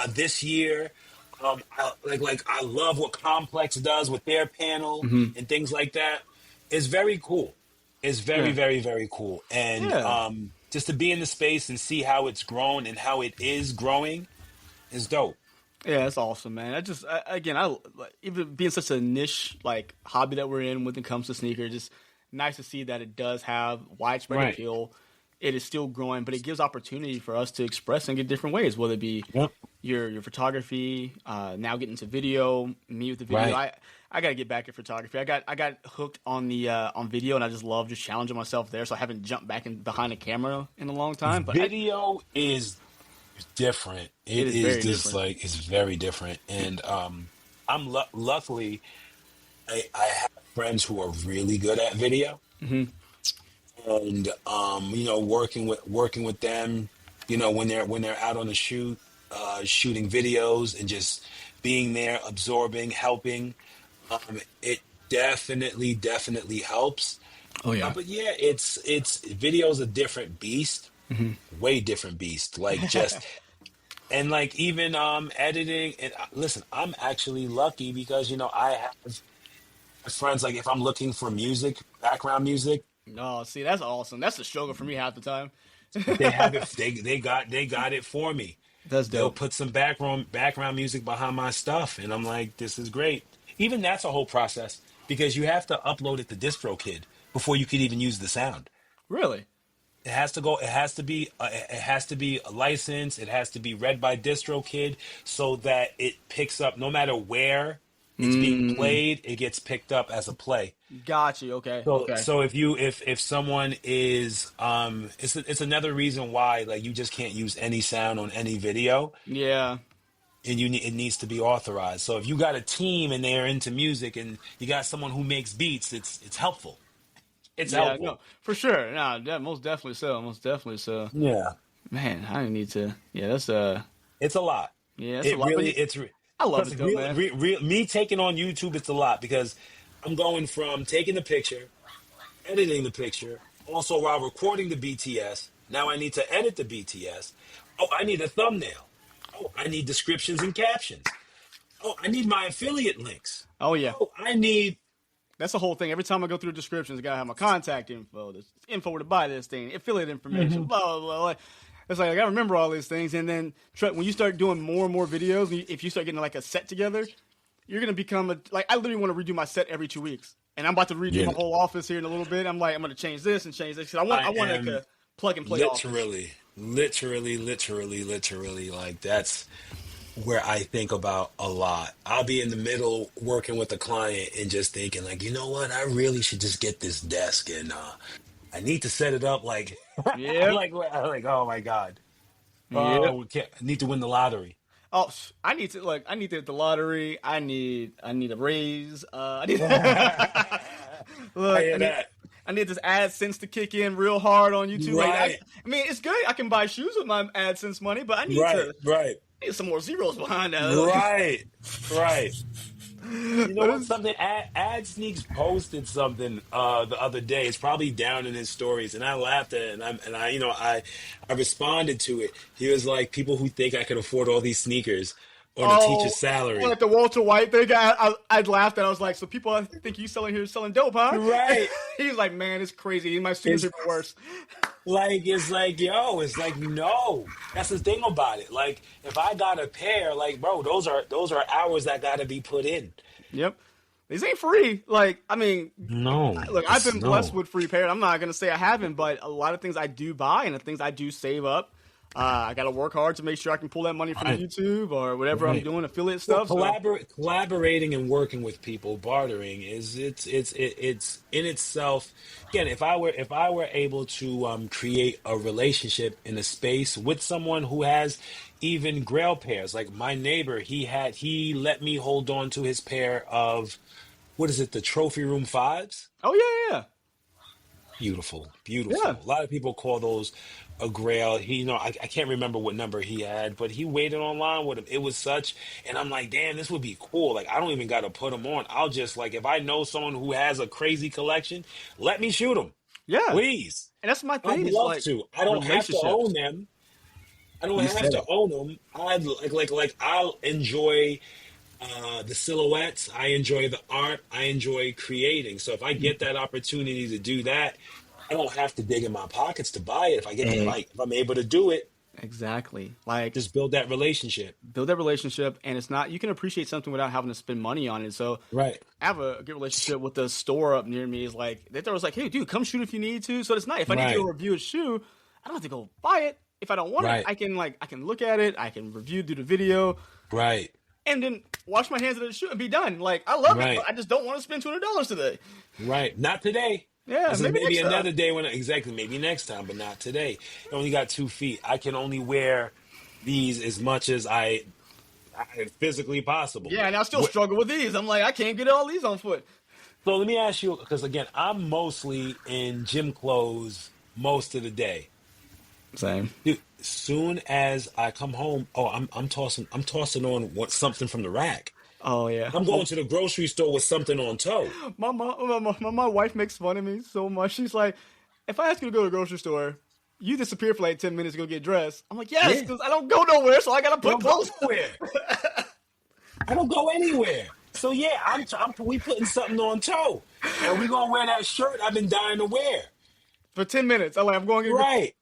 this year. I love what Complex does with their panel and things like that. It's very cool. It's very, very, very cool. And just to be in the space and see how it's grown and how it is growing is dope. Yeah, it's awesome, man. I even being such a niche like hobby that we're in when it comes to sneakers, just nice to see that it does have widespread appeal. it is still growing, but it gives opportunity for us to express in different ways, whether it be your photography, now getting to video, me with the video. Right. I got to get back at photography. I got hooked on the on video, and I just love just challenging myself there. So I haven't jumped back in behind a camera in a long time. But Video is different. It is very just different. like it's very different. And I'm luckily I have friends who are really good at video. And working with them, when they're out on the shoot, shooting videos and just being there, absorbing, helping. It definitely helps. Oh yeah, But yeah, it's video's a different beast, way different beast. Like just and like even editing. And listen, I'm actually lucky because I have friends. Like if I'm looking for music, background music, no, see, that's awesome. That's the struggle for me half the time. they have it. They got it for me. That's They'll dope. put some background music behind my stuff, and I'm like, this is great. Even that's a whole process because you have to upload it to DistroKid before you could even use the sound. Really? It has to go. It has to be. It has to be a license. It has to be read by DistroKid so that it picks up no matter where it's being played. It gets picked up as a play. Got you. Okay. So, Okay. so if someone is it's another reason why like you just can't use any sound on any video, Yeah. and it needs to be authorized. So if you got a team and they're into music and you got someone who makes beats, it's helpful. It's Yeah. helpful. No, for sure. No, yeah, most definitely so. Most definitely so. Yeah, Man, I need to. Yeah, that's it's a lot. Yeah, that's a It lot. really But it's. I love Plus, it though, man. me taking on YouTube, it's a lot because I'm going from taking the picture, editing the picture, also while recording the BTS. Now I need to edit the BTS. Oh, I need a thumbnail. Oh, I need descriptions and captions. Oh, I need my affiliate links. Oh yeah, Oh, I need. that's the whole thing. Every time I go through descriptions, I gotta have my contact info, the info where to buy this thing, affiliate information, blah blah blah. It's like I gotta remember all these things, and then when you start doing more and more videos, if you start getting like a set together, you're gonna become I literally want to redo my set every 2 weeks, and I'm about to redo Yeah. my whole office here in a little bit. I'm gonna change this and change this. 'Cause I want like a plug and play office. Literally, like that's where I think about a lot. I'll be in the middle working with a client and just thinking like, you know what, I really should just get this desk and I need to set it up like, Yeah, like, oh my God. yeah. I need to win the lottery. Oh, I need to I need to hit the lottery. I need a raise. I need look. I hear that. I need this AdSense to kick in real hard on YouTube. Like, Right. I mean, it's good. I can buy shoes with my AdSense money, but I need Right. need some more zeros behind that. Right. You know what? Something Ad Sneaks posted something the other day. It's probably down in his stories, and I laughed at it, and I responded to it. He was like, "People who think I could afford all these sneakers on a teacher's salary." Like the Walter White thing, I'd laughed and I was like, so people think you selling dope, huh? Right. He's like, man, it's crazy. My students are worse. It's like no. That's the thing about it. Like if I got a pair, like bro, those are hours that got to be put in. Yep. These ain't free. Like, I mean, No. look, I've been No. blessed with free pairs. I'm not going to say I haven't, but a lot of things I do buy and the things I do save up, I got to work hard to make sure I can pull that money from Right. YouTube or whatever I'm Right. doing, affiliate Well, stuff. So- collaborating and working with people, bartering is it's in itself. Again, if I were able to create a relationship in a space with someone who has even Grail pairs, like my neighbor, he let me hold on to his pair of what is it, the Trophy Room Fives? Oh, yeah. Beautiful. Yeah. A lot of people call those a Grail. I can't remember what number he had, but he waited online with him. It was such, and I'm like, damn, this would be cool. Like, I don't even got to put them on. I'll just like, if I know someone who has a crazy collection, let me shoot them, Yeah. please. And that's my thing. I'd It's love like to. I don't have to relationships. own them. I don't have to own them. I like I'll enjoy the silhouettes. I enjoy the art. I enjoy creating. So if I get that opportunity to do that, I don't have to dig in my pockets to buy it. If I get the right, if I'm able to do it, Exactly. Like, just build that relationship. build that relationship, and it's not, you can appreciate something without having to spend money on it. So Right. I have a good relationship with the store up near me. Is like, they thought, was like, hey, dude, come shoot if you need to. So it's not, if I need to Right. go review a shoe, I don't have to go buy it. If I don't want Right. it, I can look at it, I can review, do the video, Right. and then wash my hands of the shoe and be done. Like, I love it, Right. but I just don't want to spend $200 today. Right. Not today. Yeah, This is maybe maybe next time. another day maybe next time, but not today. I only got 2 feet. I can only wear these as much as I physically possible. Yeah, and I still struggle with these. I'm like, I can't get all these on foot. So let me ask you, because again, I'm mostly in gym clothes most of the day. Same. Dude, soon as I come home, I'm tossing on something from the rack. Oh yeah. I'm going to the grocery store with something on toe. My wife makes fun of me so much. She's like, if I ask you to go to the grocery store, you disappear for like 10 minutes to go get dressed. I'm like, yes, because I don't go nowhere, so I gotta put clothes nowhere. I don't go anywhere. So yeah, we putting something on toe, and we gonna wear that shirt I've been dying to wear for 10 minutes. I'm going to right.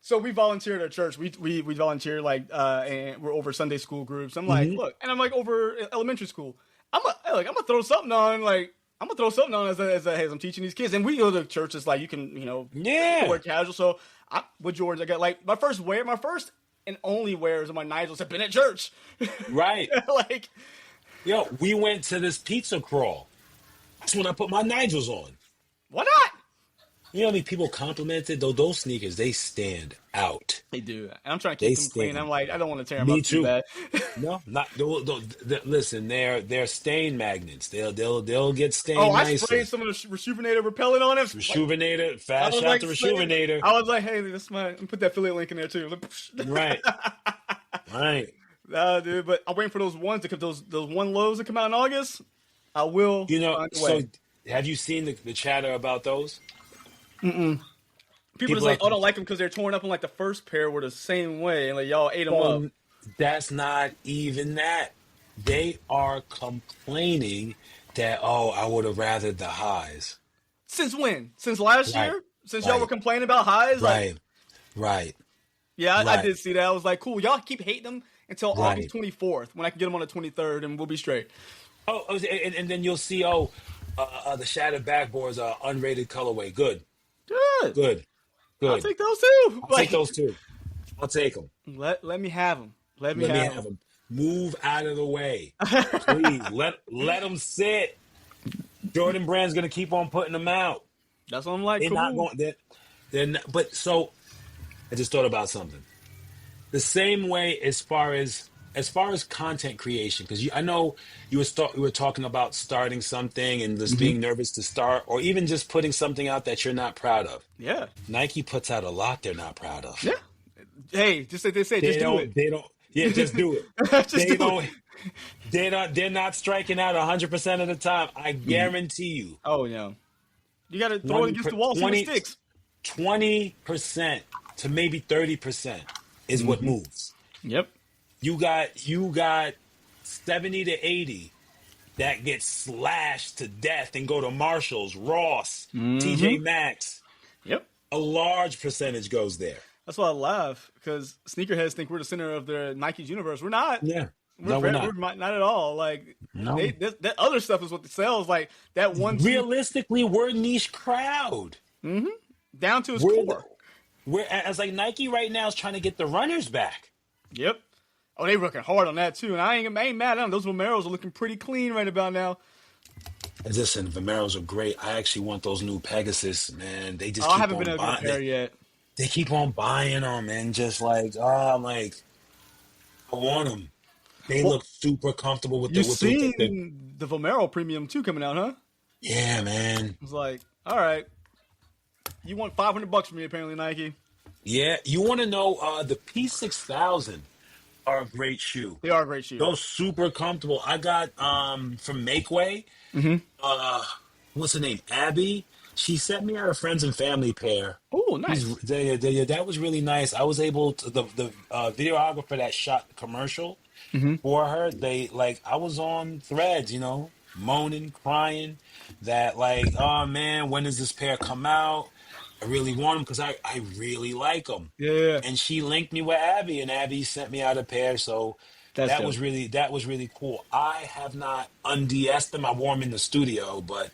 So we volunteer at our church. We volunteer and we're over Sunday school groups. I'm like, look, and I'm like over elementary school. I'm gonna throw something on. Like, I'm gonna throw something on as I'm teaching these kids. And we go to churches like you can wear casual. So with George, I got like my first and only wears of my Nigels have been at church. Right. Like, yo, we went to this pizza crawl. That's when I put my Nigels on. Why not? You know how many people complimented those sneakers? They stand out. They do, and I'm trying to keep them clean. I'm like, I don't want to tear them Me up too. too bad. No, not. Listen, they're stain magnets. They'll get stained. Oh, I nicer. sprayed some of the Rejuvenator repellent on it. Rejuvenator, fast shot to Rejuvenator. I was like, hey, that's put that affiliate link in there too. Right, right. Nah, dude, but I'm waiting for those ones to come. Those one lows that come out in August. I will. So have you seen the chatter about those? People just like, I don't like them because they're torn up, and like the first pair were the same way, and like y'all ate them up. That's not even that. They are complaining that I would have rather the highs. Since when? Since last year? Since y'all were complaining about highs? Right. Yeah, I did see that. I was like, cool. Y'all keep hating them until August 24th when I can get them on the 23rd, and we'll be straight. Oh, and then you'll see. The shattered backboards are unrated colorway. Good. I'll take those too. I'll take them. Let me have them. Let me have them. Move out of the way, please. let them sit. Jordan Brand's gonna keep on putting them out. That's what I'm like. They're cool. not going. They're not, but so I just thought about something. The same way as far as content creation, because I know you were talking about starting something and just being nervous to start, or even just putting something out that you're not proud of. Yeah. Nike puts out a lot they're not proud of. Yeah. Hey, just like they say, just do it. They don't. Yeah, just do it. They're not striking out 100% of the time. I guarantee you. Oh yeah. You got to throw it against the wall, see what sticks. 20% to maybe 30% is what moves. Yep. You got 70 to 80 that get slashed to death and go to Marshalls, Ross, TJ Maxx. Yep. A large percentage goes there. That's why I laugh, because sneakerheads think we're the center of their Nike's universe. We're not. Yeah. We're not at all. Like, that other stuff is what sells. Like that one. Realistically, we're a niche crowd. Down to its core. We're as like Nike right now is trying to get the runners back. Yep. Oh, they working hard on that too, and I ain't mad at them. Those Vomeros are looking pretty clean right about now. Listen, Vomeros are great. I actually want those new Pegasus, man. They just I haven't been able to compare yet. They keep on buying them, and just like, I want them. They look super comfortable with the Vomero Premium 2 coming out, huh? Yeah, man. I was like, all right. You want $500 from me, apparently, Nike. Yeah. You want to know the P6000 are a great shoe. They are a great shoe. Those super comfortable. I got from Makeway. What's her name? Abby. She sent me out a friends and family pair. Oh, nice. That was really nice. I was able to the videographer that shot the commercial for her. I was on Threads, moaning, crying that oh man, when does this pair come out? I really want them because I really like them. Yeah. And she linked me with Abby, and Abby sent me out a pair. So that was really cool. I have not unds them. I wore them in the studio, but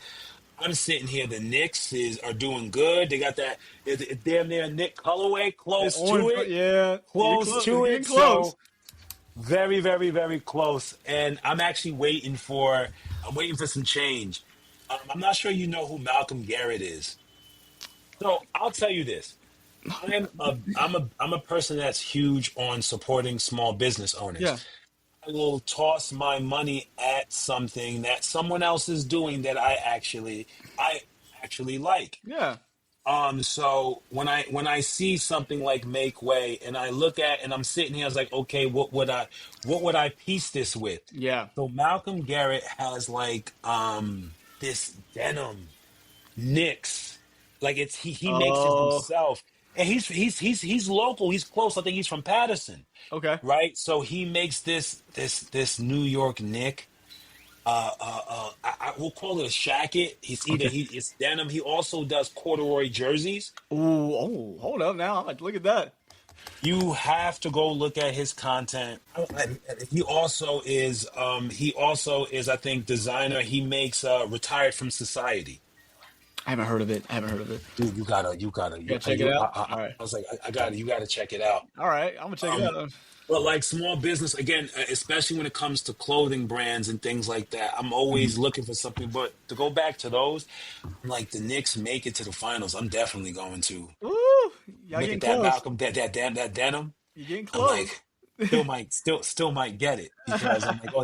I'm sitting here. The Knicks are doing good. They got that damn near Nick colorway, The close to orange, it, yeah, close you're to getting it. close. So very, very, very close. And I'm actually I'm waiting for some change. I'm not sure you know who Malcolm Garrett is. So I'll tell you this. I'm a person that's huge on supporting small business owners. Yeah, I will toss my money at something that someone else is doing that I actually like. yeah, So when I see something like Make Way and I look at and I'm sitting here, I was like, okay, what would I piece this with? yeah. So Malcolm Garrett has like this denim Knicks, like he makes it Oh, himself, and he's local, he's close. I think he's from Patterson, okay. right? So he makes this New York Nick. We'll call it a shacket. Okay. It's denim. He also does corduroy jerseys. Ooh, oh, hold up now. Look at that. You have to go look at his content. He also is I think designer. He makes retired from society. I haven't heard of it. I haven't heard of it. Dude, you gotta, Yeah, check it out. All right. I was like, I got to you gotta check it out. All right. I'm gonna check it Um, out. but like small business, again, especially when it comes to clothing brands and things like that, I'm Mhm. always looking for something. But to go back to those, like the Knicks make it to the finals, I'm definitely going to Ooh, y'all look getting at that close. Malcolm, that denim. You're getting I'm close. like, still might get it because I'm like, oh,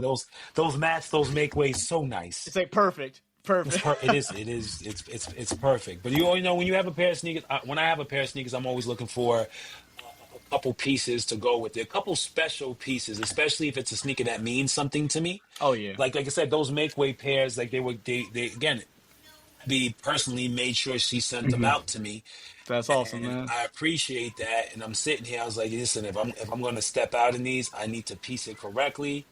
those make ways so nice. It's like perfect. Perfect. It's perfect. But you always know when you have a pair of sneakers. When I have a pair of sneakers, I'm always looking for a couple pieces to go with it. A couple special pieces, especially if it's a sneaker that means something to me. Oh yeah. Like I said, those make way pairs, like they again. Be personally made sure she sent them Mhm. out to me, That's awesome, and man. I appreciate that. And I'm sitting here, I was like, listen, if I'm going to step out in these, I need to piece it correctly.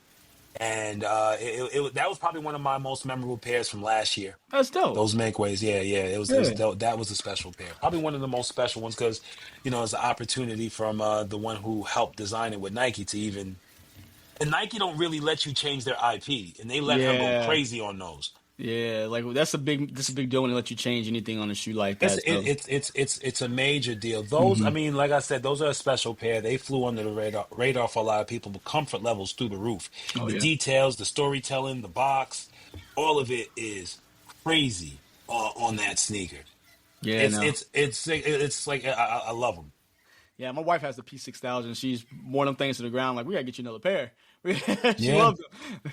And that was probably one of my most memorable pairs from last year. That's dope. Those makeways, yeah. Yeah. That was a special pair. Probably one of the most special ones because, it's an opportunity from the one who helped design it with Nike to even. And Nike don't really let you change their IP, and they let her go Yeah. crazy on those. Yeah. Like that's a big deal when they let you change anything on a shoe like It's that. it, So. it's a major deal. Those, I Mhm. mean, like I said, those are a special pair. They flew under the radar for a lot of people, but comfort levels through the roof. Oh The yeah. details, the storytelling, the box, all of it is crazy on that sneaker. Yeah. It's No. it's it's it's like I love them. Yeah. My wife has the P6000. She's more them things to the ground. Like we gotta get you another pair. She Yeah. loves them.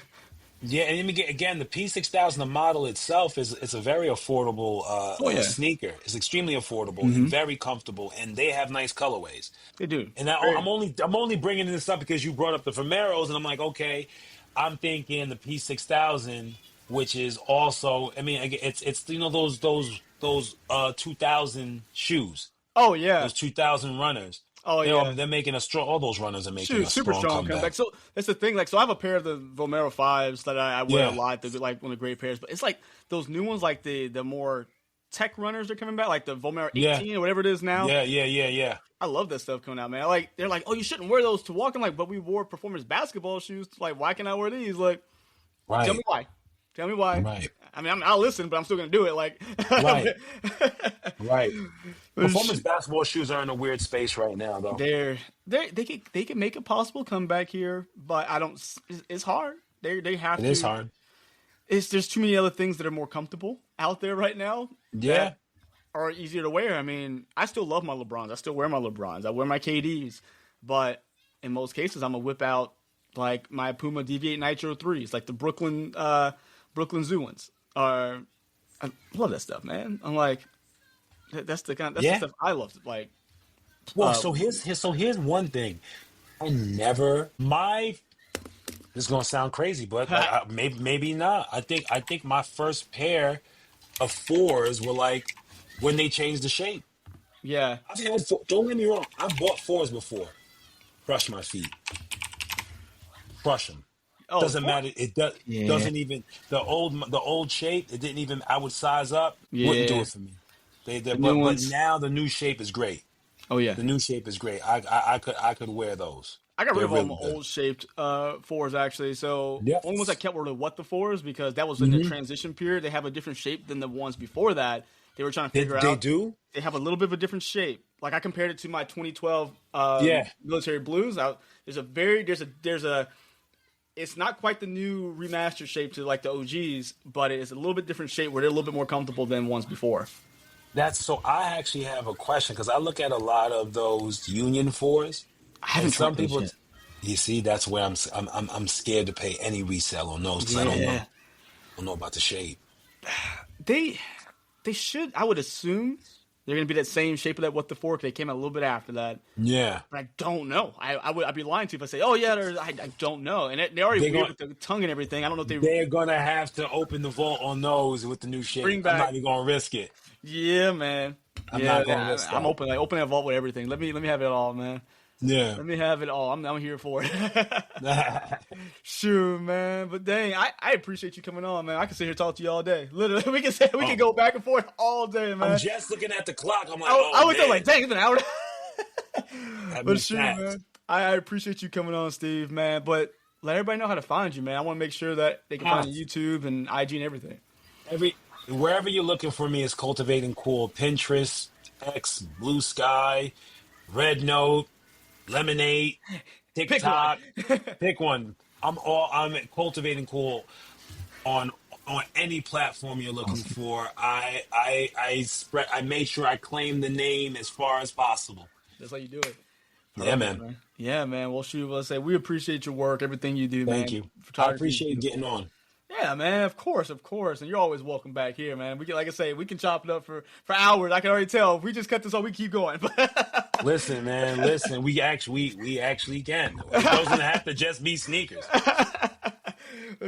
Yeah, and let me get again the P6000. The model itself is a very affordable Oh yeah. sneaker. It's extremely affordable and Hmm. very comfortable, and they have nice colorways. They do. And now Very. I'm only bringing this up because you brought up the Vomeros, and I'm like, okay, I'm thinking the P6000, which is also, I mean, again, it's those 2000 shoes, Oh yeah. those 2000 runners. Oh They're yeah. they're making a strong. All those runners are making Shoot, a super strong strong comeback. comeback. So that's the thing. Like, so I have a pair of the Vomero fives that I wear a Yeah, lot. They're like one of the great pairs. But it's like those new ones, like the more tech runners are coming back, like the Vomero yeah, 18 or whatever it is now. yeah. I love that stuff coming out, man. Like they're like, oh, you shouldn't wear those to walk. I'm like, but we wore performance basketball shoes. Like, why can I wear these? Like, tell me Right, why. Tell me why. right, I mean, I'll listen, but I'm still gonna do it. Like, right, right. Performance basketball shoes are in a weird space right now, though. they can make a possible comeback here, but I don't. It's hard. They have It is to. hard. There's too many other things that are more comfortable out there right now Yeah, that are easier to wear. I mean, I still love my LeBrons. I still wear my LeBrons. I wear my KDs, but in most cases, I'm gonna whip out like my Puma Deviate Nitro threes, like the Brooklyn Zoo ones. I love that stuff, man. I'm like, that's the yeah. stuff I love. Like, Well, uh, so here's one thing. I never my This is gonna sound crazy, but like maybe not. I think my first pair of fours were like when they changed the shape. yeah. Don't get me wrong. I've bought fours before. Crush my feet. Crush them. Oh, Doesn't matter. It yeah, doesn't even the old shape. It didn't even. I would size up. Wouldn't do yeah. it for me. The new But ones. now the new shape is great. Oh yeah. The new shape is great. I could wear those. I got rid of all my good. old shaped fours actually. So Yep. only ones I kept were the what the fours because that was in the transition period. They have a different shape than the ones before that. They were trying to figure out. They do? They have a little bit of a different shape. Like I compared it to my 2012 military blues. There's a it's not quite the new remastered shape to like the OGs, but it is a little bit different shape where they're a little bit more comfortable than ones before. I actually have a question because I look at a lot of those Union 4s. I haven't tried those yet. You see, that's where I'm scared to pay any resale on those because I don't know about the shape. They should. I would assume they're going to be that same shape of that what the fork. They came out a little bit after that. Yeah, but I don't know. I'd be lying to you if I say, oh yeah, I don't know. And they already weird with the tongue and everything. I don't know if they're gonna have to open the vault on those with the new shape. I'm not even gonna risk it. Yeah, man. I'm not gonna risk that. I'm open that vault with everything. Let me have it all, man. Yeah. Let me have it all. I'm here for it. Sure, man. But dang, I appreciate you coming on, man. I can sit here and talk to you all day. Literally, we can go back and forth all day, man. I'm just looking at the clock. I'm like, I was like, dang, it's an hour. But sure, man. I appreciate you coming on, Steve, man. But let everybody know how to find you, man. I want to make sure that they can find you YouTube and IG and everything. Wherever you're looking for me is Cultivating Cool. Pinterest, X, Blue Sky, Red Note, Lemonade, TikTok. Pick one. I'm Cultivating Cool on any platform you're looking for. I made sure I claim the name as far as possible. That's how you do it. Yeah, man. Yeah, man. Well, shoot, let's say we appreciate your work, everything you do, man. Thank you. I appreciate getting on. Yeah, man. Of course. And you're always welcome back here, man. We can, like I say, we can chop it up for hours. I can already tell. If we just cut this off, we keep going. Listen, man. Listen, we actually can. It doesn't have to just be sneakers.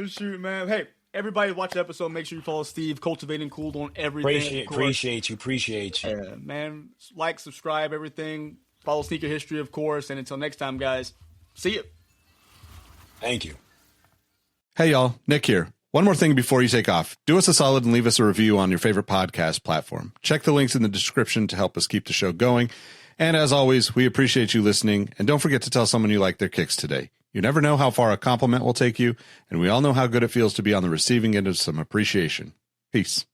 Shoot, man. Hey, everybody watch the episode. Make sure you follow Steve, Cultivating Cool on everything. Appreciate you. Yeah, man. Like, subscribe, everything. Follow Sneaker History, of course. And until next time, guys, see you. Thank you. Hey, y'all. Nick here. One more thing before you take off. Do us a solid and leave us a review on your favorite podcast platform. Check the links in the description to help us keep the show going. And as always, we appreciate you listening. And don't forget to tell someone you like their kicks today. You never know how far a compliment will take you, and we all know how good it feels to be on the receiving end of some appreciation. Peace.